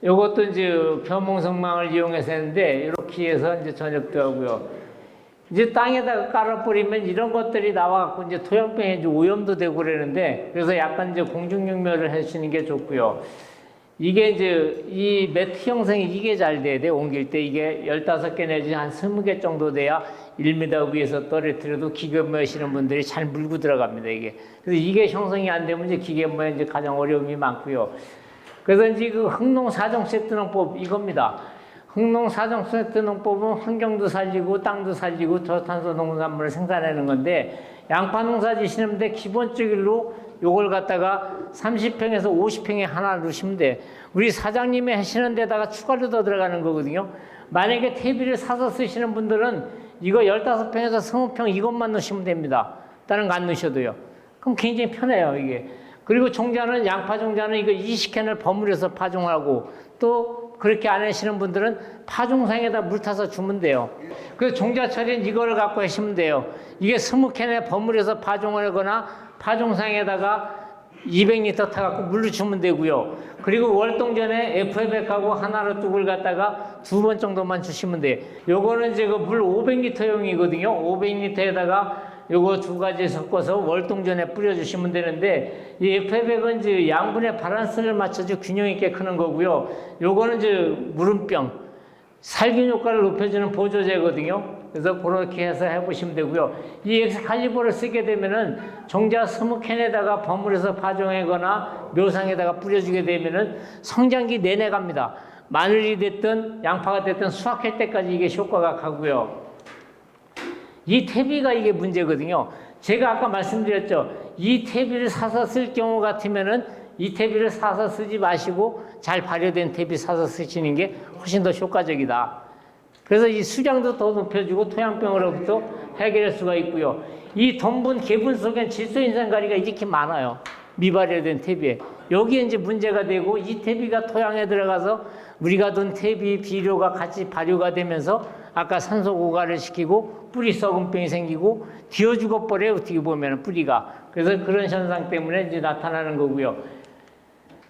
요것도 이제 변몽성망을 이용해서 했는데 이렇게 해서 이제 전역도 하고요. 이제 땅에다가 깔아버리면 이런 것들이 나와갖고 이제 토양병에 이제 오염도 되고 그러는데 그래서 약간 이제 공중육묘를 하시는 게 좋고요. 이게 이제 이 매트 형성이 이게 잘 돼야 돼. 옮길 때 이게 15개 내지 한 20개 정도 돼야 1m 위에서 떨어뜨려도 기계모 하시는 분들이 잘 물고 들어갑니다. 이게. 그래서 이게 형성이 안 되면 이제 기계모에 이제 가장 어려움이 많고요. 그래서 이제 그 흥농사정세트농법 이겁니다. 흥농사정세트농법은 환경도 살리고 땅도 살리고 저탄소 농산물을 생산하는 건데 양파 농사 지시는데 기본적으로 요걸 갖다가 30평에서 50평에 하나 넣으시면 돼. 우리 사장님이 하시는 데다가 추가로 더 들어가는 거거든요. 만약에 퇴비를 사서 쓰시는 분들은 이거 15평에서 20평 이것만 넣으시면 됩니다. 다른 거 안 넣으셔도요. 그럼 굉장히 편해요, 이게. 그리고 종자는 양파 종자는 이거 20캔을 버무려서 파종하고 또 그렇게 안 하시는 분들은 파종상에다 물 타서 주면 돼요. 그래서 종자 처리는 이거를 갖고 하시면 돼요. 이게 20캔에 버무려서 파종을 하거나 파종상에다가 200리터 타갖고 물로 주면 되고요. 그리고 월동전에 FF하고 하나로 뚝을 갖다가 2번 정도만 주시면 돼요. 요거는 이제 그 물 500리터용이거든요. 500리터에다가 요거 2가지 섞어서 월동전에 뿌려주시면 되는데 이 FF은 이제 양분의 밸런스를 맞춰서 균형 있게 크는 거고요. 요거는 이제 물음병, 살균 효과를 높여주는 보조제거든요. 그래서 그렇게 해서 해보시면 되고요. 이 엑스칼리버를 쓰게 되면은 종자 20캔에다가 버무려서 파종하거나 묘상에다가 뿌려주게 되면은 성장기 내내 갑니다. 마늘이 됐든 양파가 됐든 수확할 때까지 이게 효과가 가고요. 이 퇴비가 이게 문제거든요. 제가 아까 말씀드렸죠. 이 퇴비를 사서 쓸 경우 같으면은 이 퇴비를 사서 쓰지 마시고 잘 발효된 퇴비 사서 쓰시는 게 훨씬 더 효과적이다. 그래서 이 수량도 더 높여주고 토양병으로부터 해결할 수가 있고요. 이 덤분, 개분 속엔 질소인산가리가 이렇게 많아요. 미발효된 퇴비에. 여기에 이제 문제가 되고 이 퇴비가 토양에 들어가서 우리가 둔 퇴비, 비료가 같이 발효가 되면서 아까 산소 고갈을 시키고 뿌리 썩은병이 생기고 뒤어 죽어버려요. 어떻게 보면 뿌리가. 그래서 그런 현상 때문에 이제 나타나는 거고요.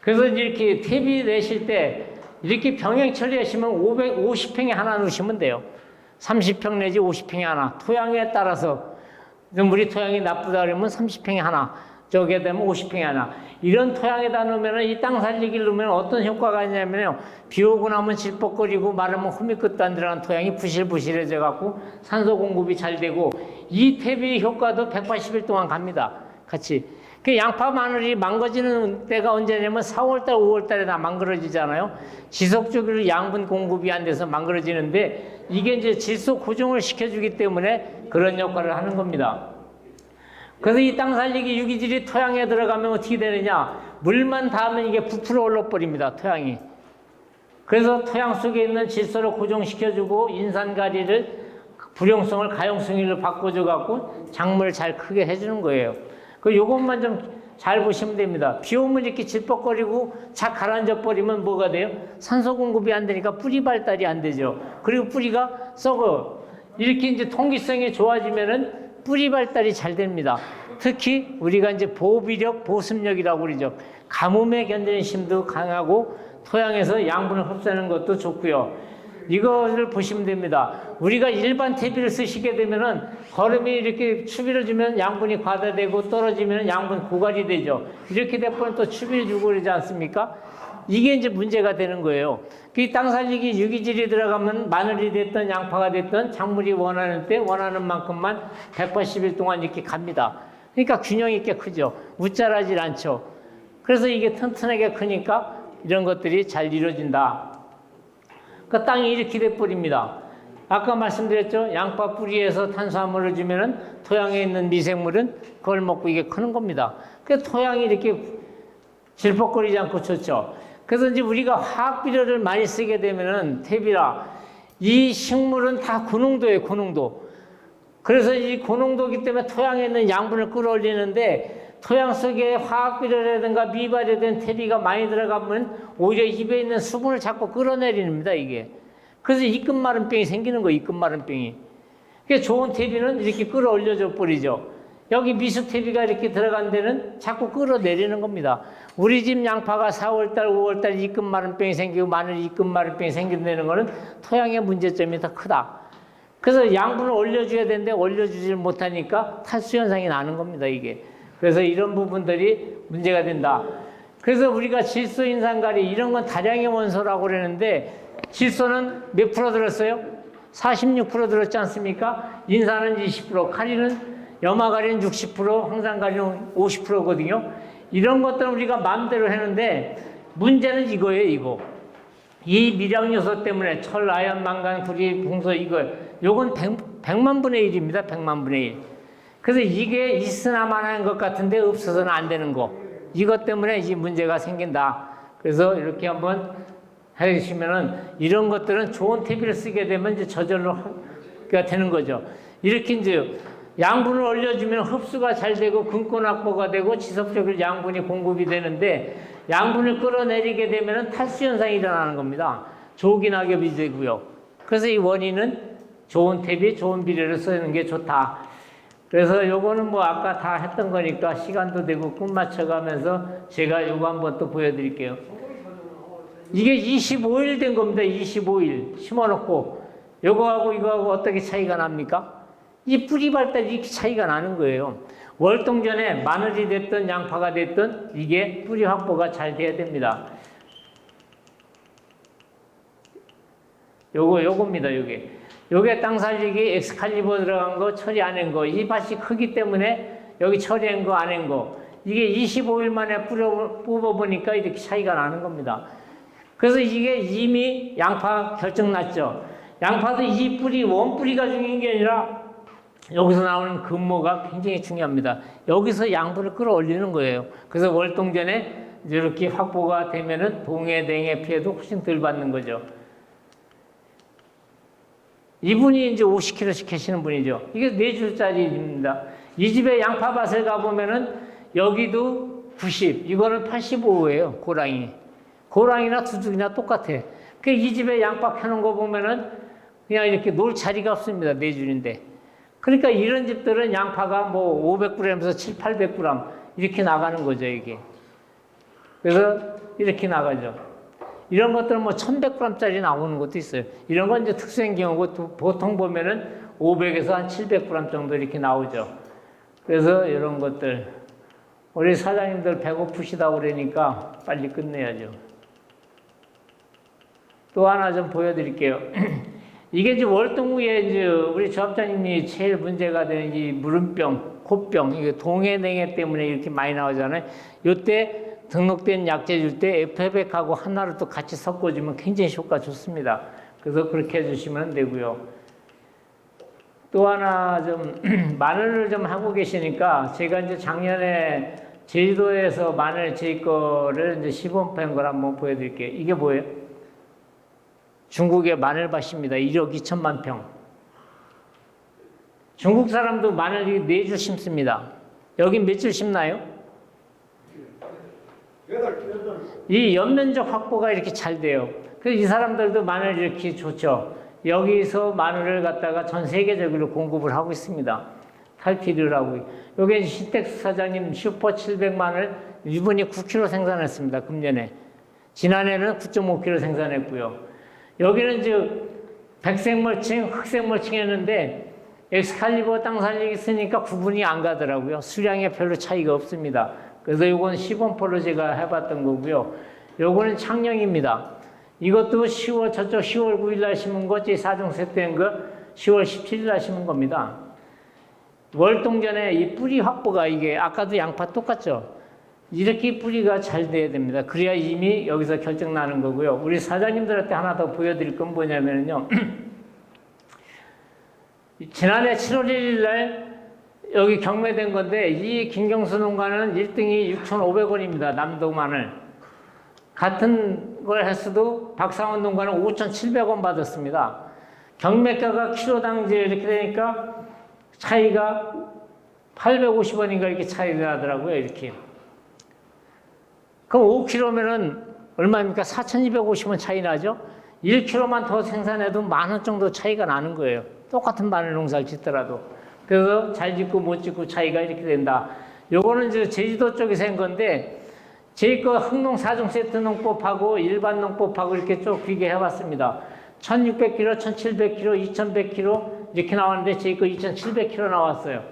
그래서 이제 이렇게 퇴비 내실 때 이렇게 병행 처리하시면 50평에 하나 넣으시면 돼요. 30평 내지 50평에 하나. 토양에 따라서 우리 토양이 나쁘다 그러면 30평에 하나. 저게 되면 50평에 하나. 이런 토양에다 넣으면 이 땅 살리기를 넣으면 어떤 효과가 있냐면요. 비 오고 나면 질퍽거리고 마르면 홈이 끝도 안 들어간 토양이 부실부실해져 갖고 산소 공급이 잘 되고 이 퇴비 효과도 180일 동안 갑니다. 같이. 그 양파 마늘이 망가지는 때가 언제냐면 4월달, 5월달에 다 망가지잖아요. 지속적으로 양분 공급이 안 돼서 망가지는데 이게 이제 질소 고정을 시켜주기 때문에 그런 역할을 하는 겁니다. 그래서 이 땅 살리기 유기질이 토양에 들어가면 어떻게 되느냐? 물만 닿으면 이게 부풀어 올라버립니다. 토양이. 그래서 토양 속에 있는 질소를 고정시켜주고 인산가리를 불용성을 가용성을 바꿔줘갖고 작물을 잘 크게 해주는 거예요. 그 요것만 좀 잘 보시면 됩니다. 비 오면 이렇게 질퍽거리고 착 가라앉아 버리면 뭐가 돼요? 산소 공급이 안 되니까 뿌리 발달이 안 되죠. 그리고 뿌리가 썩어. 이렇게 이제 통기성이 좋아지면은 뿌리 발달이 잘 됩니다. 특히 우리가 이제 보비력, 보습력이라고 그러죠. 가뭄에 견디는 힘도 강하고 토양에서 양분을 흡수하는 것도 좋고요. 이거를 보시면 됩니다. 우리가 일반 퇴비를 쓰시게 되면은 거름이 이렇게 추비를 주면 양분이 과다되고 떨어지면 양분 고갈이 되죠. 이렇게 되면 또 추비를 주고 그러지 않습니까? 이게 이제 문제가 되는 거예요. 그 땅 살리기 유기질이 들어가면 마늘이 됐든 양파가 됐든 작물이 원하는 때 원하는 만큼만 180일 동안 이렇게 갑니다. 그러니까 균형 있게 크죠. 웃자라질 않죠. 그래서 이게 튼튼하게 크니까 이런 것들이 잘 이루어진다. 그 땅이 이렇게 돼버립니다. 아까 말씀드렸죠. 양파 뿌리에서 탄수화물을 주면은 토양에 있는 미생물은 그걸 먹고 이게 크는 겁니다. 그 토양이 이렇게 질퍽거리지 않고 좋죠. 그래서 이제 우리가 화학 비료를 많이 쓰게 되면은 퇴비라 이 식물은 다 고농도예요, 고농도. 그래서 이 고농도이기 때문에 토양에 있는 양분을 끌어올리는데 토양 속에 화학 비료라든가 미발효된 퇴비가 많이 들어가면 오히려 입에 있는 수분을 자꾸 끌어내립니다, 이게. 그래서 입금 마른병이 생기는 거예요, 입금 마른병이. 그러니까 좋은 퇴비는 이렇게 끌어올려져 버리죠. 여기 미수태비가 이렇게 들어간 데는 자꾸 끌어내리는 겁니다. 우리 집 양파가 4월달, 5월달 입금 마른병이 생기고 마늘 입금 마른병이 생긴다는 거는 토양의 문제점이 더 크다. 그래서 양분을 올려줘야 되는데 올려주질 못하니까 탈수 현상이 나는 겁니다, 이게. 그래서 이런 부분들이 문제가 된다. 그래서 우리가 질소 인산가리 이런 건 다량의 원소라고 그러는데 질소는 몇 프로 들었어요? 46% 들었지 않습니까? 인산은 20%, 가리는 염화가리는 60%, 황산가리는 50%거든요. 이런 것들은 우리가 마음대로 하는데 문제는 이거예요, 이거. 이 미량 요소 때문에 철, 아연, 망간, 구리, 붕소 요건 100만 분의 1입니다. 100만 분의 1. 그래서 이게 있으나만 하는 것 같은데 없어서는 안 되는 거. 이것 때문에 이 문제가 생긴다. 그래서 이렇게 한번 해주시면은 이런 것들은 좋은 퇴비를 쓰게 되면 이제 저절로가 되는 거죠. 이렇게 이제 양분을 올려주면 흡수가 잘 되고 근권 확보가 되고 지속적으로 양분이 공급이 되는데 양분을 끌어내리게 되면은 탈수 현상이 일어나는 겁니다. 조기 낙엽이 되고요. 그래서 이 원인은 좋은 퇴비, 좋은 비료를 쓰는 게 좋다. 그래서 요거는 뭐 아까 다 했던 거니까 시간도 되고 끝마쳐가면서 제가 요거 한번 또 보여드릴게요. 이게 25일 된 겁니다. 25일 심어놓고 요거하고 이거하고 어떻게 차이가 납니까? 이 뿌리 발달이 이렇게 차이가 나는 거예요. 월동전에 마늘이 됐든 양파가 됐든 이게 뿌리 확보가 잘 돼야 됩니다. 요겁니다. 요게 땅 살리기 엑스칼리버 들어간 거 처리 안 한 거. 이 밭이 크기 때문에 여기 처리한 거 안 한 거. 이게 25일 만에 뽑아보니까 이렇게 차이가 나는 겁니다. 그래서 이게 이미 양파 결정 났죠. 양파도 이 뿌리, 원뿌리가 중요한 게 아니라 여기서 나오는 근모가 굉장히 중요합니다. 여기서 양분을 끌어올리는 거예요. 그래서 월동전에 이렇게 확보가 되면은 동해, 냉해 피해도 훨씬 덜 받는 거죠. 이분이 이제 50kg씩 하시는 분이죠. 이게 4줄짜리입니다. 이 집에 양파밭을 가보면은 여기도 90, 이거는 85예요, 고랑이. 고랑이나 두둑이나 똑같아. 그 이 집에 양파 켜놓은 거 보면은 그냥 이렇게 놀 자리가 없습니다. 4줄인데. 그러니까 이런 집들은 양파가 뭐 500g에서 700, 800g 이렇게 나가는 거죠, 이게. 그래서 이렇게 나가죠. 이런 것들은 뭐 1100g짜리 나오는 것도 있어요. 이런 건 이제 특수한 경우고 보통 보면은 500에서 한 700g 정도 이렇게 나오죠. 그래서 이런 것들. 우리 사장님들 배고프시다고 그러니까 빨리 끝내야죠. 또 하나 좀 보여드릴게요. 이게 이제 월동 후에 이제 우리 조합장님이 제일 문제가 되는 이 무름병, 콧병, 이게 동해냉해 때문에 이렇게 많이 나오잖아요. 요때 등록된 약재 줄 때 에프에백하고 하나를 또 같이 섞어주면 굉장히 효과 좋습니다. 그래서 그렇게 해주시면 되고요. 또 하나 좀 마늘을 좀 하고 계시니까 제가 이제 작년에 제주도에서 마늘 제 거를 이제 시범한 걸 한번 보여드릴게요. 이게 뭐예요? 중국의 마늘밭입니다. 1억 2천만 평. 중국 사람도 마늘 4줄 심습니다. 여기 몇 줄 심나요? 이 연면적 확보가 이렇게 잘 돼요. 그래서 이 사람들도 마늘 이렇게 좋죠. 여기서 마늘을 갖다가 전 세계적으로 공급을 하고 있습니다. 탈피류라고. 여기 신텍스 사장님 슈퍼 700만을 이분이 9kg 생산했습니다. 금년에. 지난해는 9.5kg 생산했고요. 여기는 즉 백색 멀칭, 흑색 멀칭 했는데 엑스칼리버 땅 살리기 쓰니까 구분이 안 가더라고요. 수량에 별로 차이가 없습니다. 그래서 이건 시범포로 제가 해봤던 거고요. 요거는 창녕입니다. 이것도 10월, 저쪽 10월 9일 날 심은 거, 제 4종 세트인 거 10월 17일 날 심은 겁니다. 월동전에 이 뿌리 확보가 이게 아까도 양파 똑같죠? 이렇게 뿌리가 잘 돼야 됩니다. 그래야 이미 여기서 결정 나는 거고요. 우리 사장님들한테 하나 더 보여드릴 건 뭐냐면요. 지난해 7월 1일 날 여기 경매된 건데 이 김경수 농가는 1등이 6,500원입니다. 남도 마늘. 같은 걸 했어도 박상원 농가는 5,700원 받았습니다. 경매가가 키로당 이제 이렇게 되니까 차이가 850원인가 이렇게 차이가 나더라고요. 이렇게. 그럼 5kg면은 얼마입니까? 4,250원 차이 나죠? 1kg만 더 생산해도 10,000원 정도 차이가 나는 거예요. 똑같은 마늘 농사를 짓더라도. 그래서 잘 짓고 못 짓고 차이가 이렇게 된다. 요거는 이제 제주도 쪽에서 한 건데, 저희 거 흥농 4종 세트 농법하고 일반 농법하고 이렇게 쭉 비교해봤습니다. 1600kg, 1700kg, 2100kg 이렇게 나왔는데 저희 거 2700kg 나왔어요.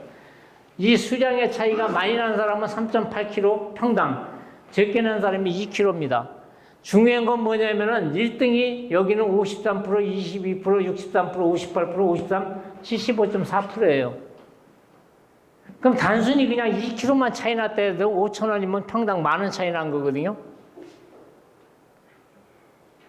이 수량의 차이가 많이 나는 사람은 3.8kg 평당, 적게 나는 사람이 2kg입니다. 중요한 건 뭐냐면은 1등이 여기는 53%, 22%, 63%, 58%, 53, 75.4%예요. 그럼 단순히 그냥 2kg만 차이 났다 해도 5,000원이면 평당 10,000원 차이 난 거거든요.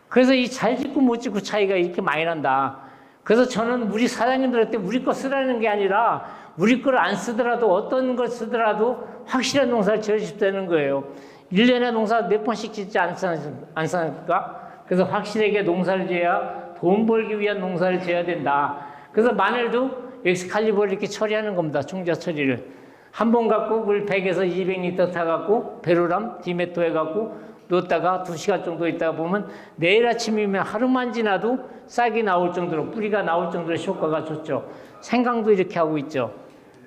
그래서 이 잘 짓고 못 짓고 차이가 이렇게 많이 난다. 그래서 저는 우리 사장님들한테 우리 거 쓰라는 게 아니라 우리 거를 안 쓰더라도 어떤 걸 쓰더라도 확실한 농사를 지어주십다는 거예요. 1년에 농사 몇 번씩 짓지 않습니까? 그래서 확실하게 농사를 지어야 돈 벌기 위한 농사를 지어야 된다. 그래서 마늘도 엑스칼리버를 이렇게 처리하는 겁니다. 중자 처리를. 한 번 갖고 물 100에서 200리터 타갖고 베르람, 디메토 해갖고 놓다가 2시간 정도 있다가 보면 내일 아침이면 하루만 지나도 싹이 나올 정도로, 뿌리가 나올 정도로 효과가 좋죠. 생강도 이렇게 하고 있죠.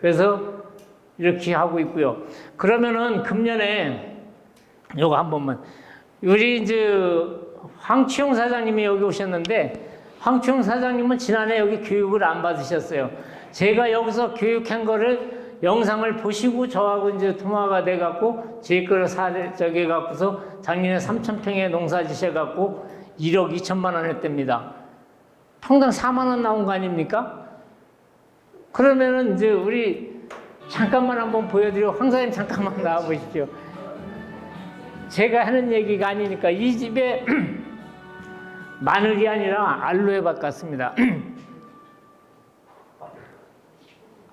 그래서 이렇게 하고 있고요. 그러면은 금년에 요거 한 번만. 우리 이제 황치용 사장님이 여기 오셨는데, 황치용 사장님은 지난해 여기 교육을 안 받으셨어요. 제가 여기서 교육한 거를 영상을 보시고 저하고 이제 통화가 돼갖고 제 거를 저기 갖고서 작년에 3,000평에 농사 지셔갖고 1억 2천만 원 했답니다. 평당 4만 원 나온 거 아닙니까? 그러면은 이제 우리 잠깐만 한번 보여드리고 황 사장님 잠깐만 나와 보십시오. 제가 하는 얘기가 아니니까 이 집에 마늘이 아니라 알로에밭 같습니다.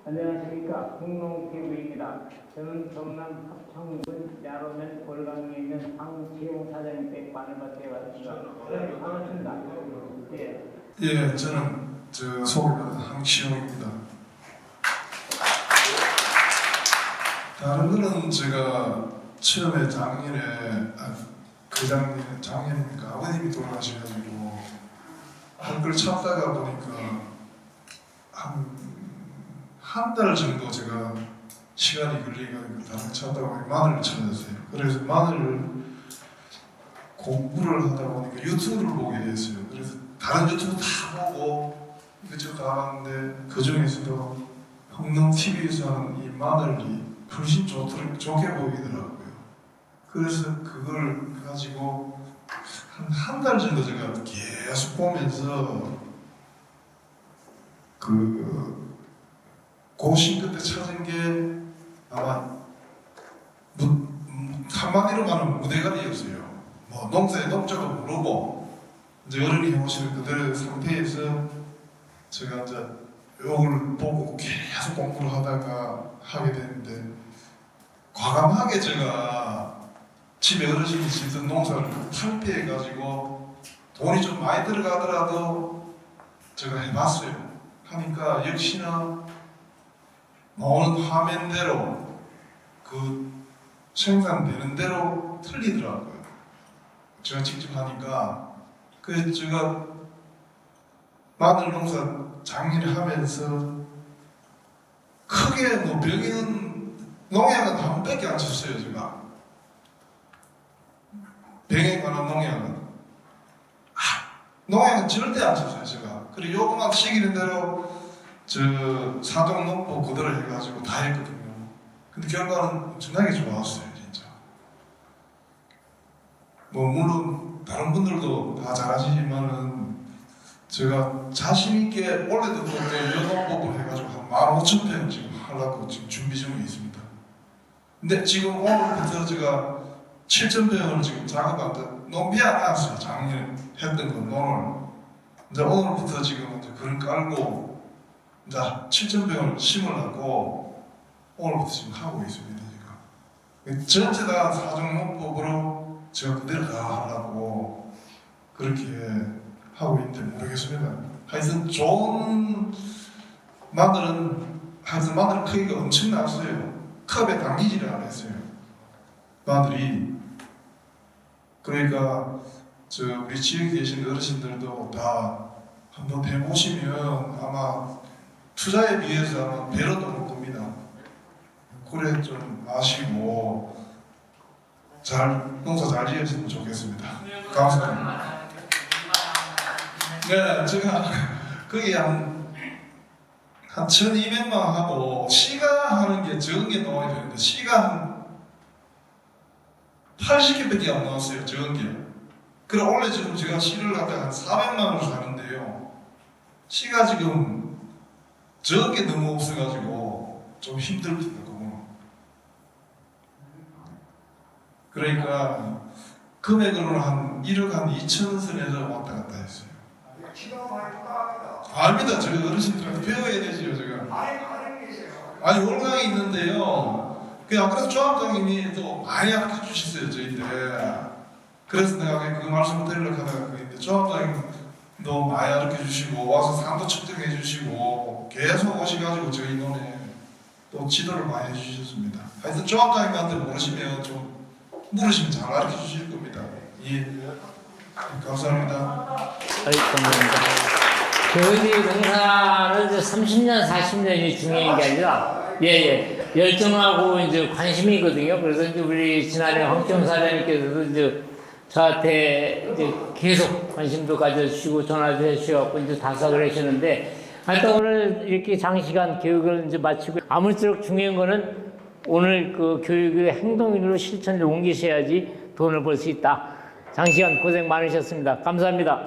안녕하십니까. 공농기부입니다. 저는 경남 합천군 야로면 골강에 있는 황치용 사장님 댁 마늘밭에 왔습니다. 네, 반갑습니다. 예. 예, 저는 소개받은 황치용입니다. 다른 거는 제가 처음에 작년에 작년입니까? 아버님이 돌아가셔가지고 할 걸 찾다가 보니까 한 달 정도 제가 시간이 걸리가지고 다른 거 찾다가 보니까 마늘을 찾았어요. 그래서 마늘을 공부를 하다 보니까 유튜브를 보게 됐어요. 그래서 다른 유튜브 다 보고 이것저것 다 봤는데 그 중에서도 흥농TV에서 하는 이 마늘이 훨씬 좋게 보이더라고요. 그래서 그걸 가지고 한 달 정도 제가 계속 보면서 고심 끝에 찾은 게 아마 한마디로 말하면 무대가리였어요. 뭐 농자도 모르고 이제 어른이 해오시는 그대로의 상태에서 제가 이제 이걸 보고 계속 공부를 하다가 하게 되는데 과감하게 제가 집에 어르신이 짓던 농사를 탈피해가지고 돈이 좀 많이 들어가더라도 제가 해봤어요. 하니까 역시나 나오는 화면대로 그 생산되는 대로 틀리더라고요. 제가 직접 하니까 그래서 제가 마늘 농사 작년에 하면서 크게 뭐 병에는 농약은 한 번밖에 안 쳤어요. 제가 병에 관한 농약은 절대 안 쳤어요. 제가 그리고 요거만 시키는 대로 사종 농법 그대로 해가지고 다 했거든요. 근데 결과는 엄청나게 좋았어요. 진짜 뭐 물론 다른 분들도 다 잘하시지만은 제가 자신있게 올해도 또 연농법을 해가지고 한 15,000평 지금 하려고 지금 준비 중에 있습니다. 근데 지금 오늘부터 제가 7,000평을 지금 작업한다. 농비 안 나왔어요. 작년에 했던 건 논을. 이제 오늘부터 지금 이제 그런 깔고 이제 7,000평을 심으려고 오늘부터 지금 하고 있습니다. 지금 전체 다 사종농법으로 제가 그대로 다 하려고 그렇게 하고 있는데 모르겠습니다. 하여튼 좋은 마늘은 마늘 크기가 엄청났어요. 컵에 담기지를 않았어요. 마늘이. 그러니까 우리 지역에 계신 어르신들도 다 한번 해보시면 아마 투자에 비해서는 배로 넘을 겁니다. 그래 좀 아시고 농사 잘 지으시면 좋겠습니다. 감사합니다. 네, 제가 거기 한 1,200만 하고 시가 하는 게 적은 게 나와야 되는데 시가 한 80개밖에 안 나왔어요. 적은 게. 그래 원래 지금 제가 시를 갖다가 한 400만 원을 사는데요. 시가 지금 적은 게 너무 없어가지고 좀 힘듭니다. 그러니까 금액으로는 한 1억 한 2천 선에서 왔다 갔다 했어요. 압니다. 저희 어르신들한테 배워야 되지요. 제가. 아니 월강이 있는데요. 그 아까 조합장님이 또 많이 아껴 주셨어요. 저희한테. 그래서 내가 그 말씀을 드리려고 하다가 그랬는데 조합장님도 많이 가르쳐 주시고 와서 상도 측정해 주시고 계속 오셔가지고 저희 논에 또 지도를 많이 해주셨습니다. 하여튼 조합장님한테 모르시면 좀 물으시면 잘 가르쳐 주실 겁니다. 예. 감사합니다. 감사합니다. 저희 농사를 이제 30년, 40년이 중요한 게 아니라, 열정하고 이제 관심이거든요. 그래서 이제 우리 지난해 황경 사장님께서도 이제 저한테 이제 계속 관심도 가져주시고 전화도 해주셔서 이제 다석을 하시는데, 하여튼 오늘 이렇게 장시간 교육을 이제 마치고, 아무쪼록 중요한 거는 오늘 그 교육의 행동으로 실천을 옮기셔야지 돈을 벌 수 있다. 장시간 고생 많으셨습니다. 감사합니다.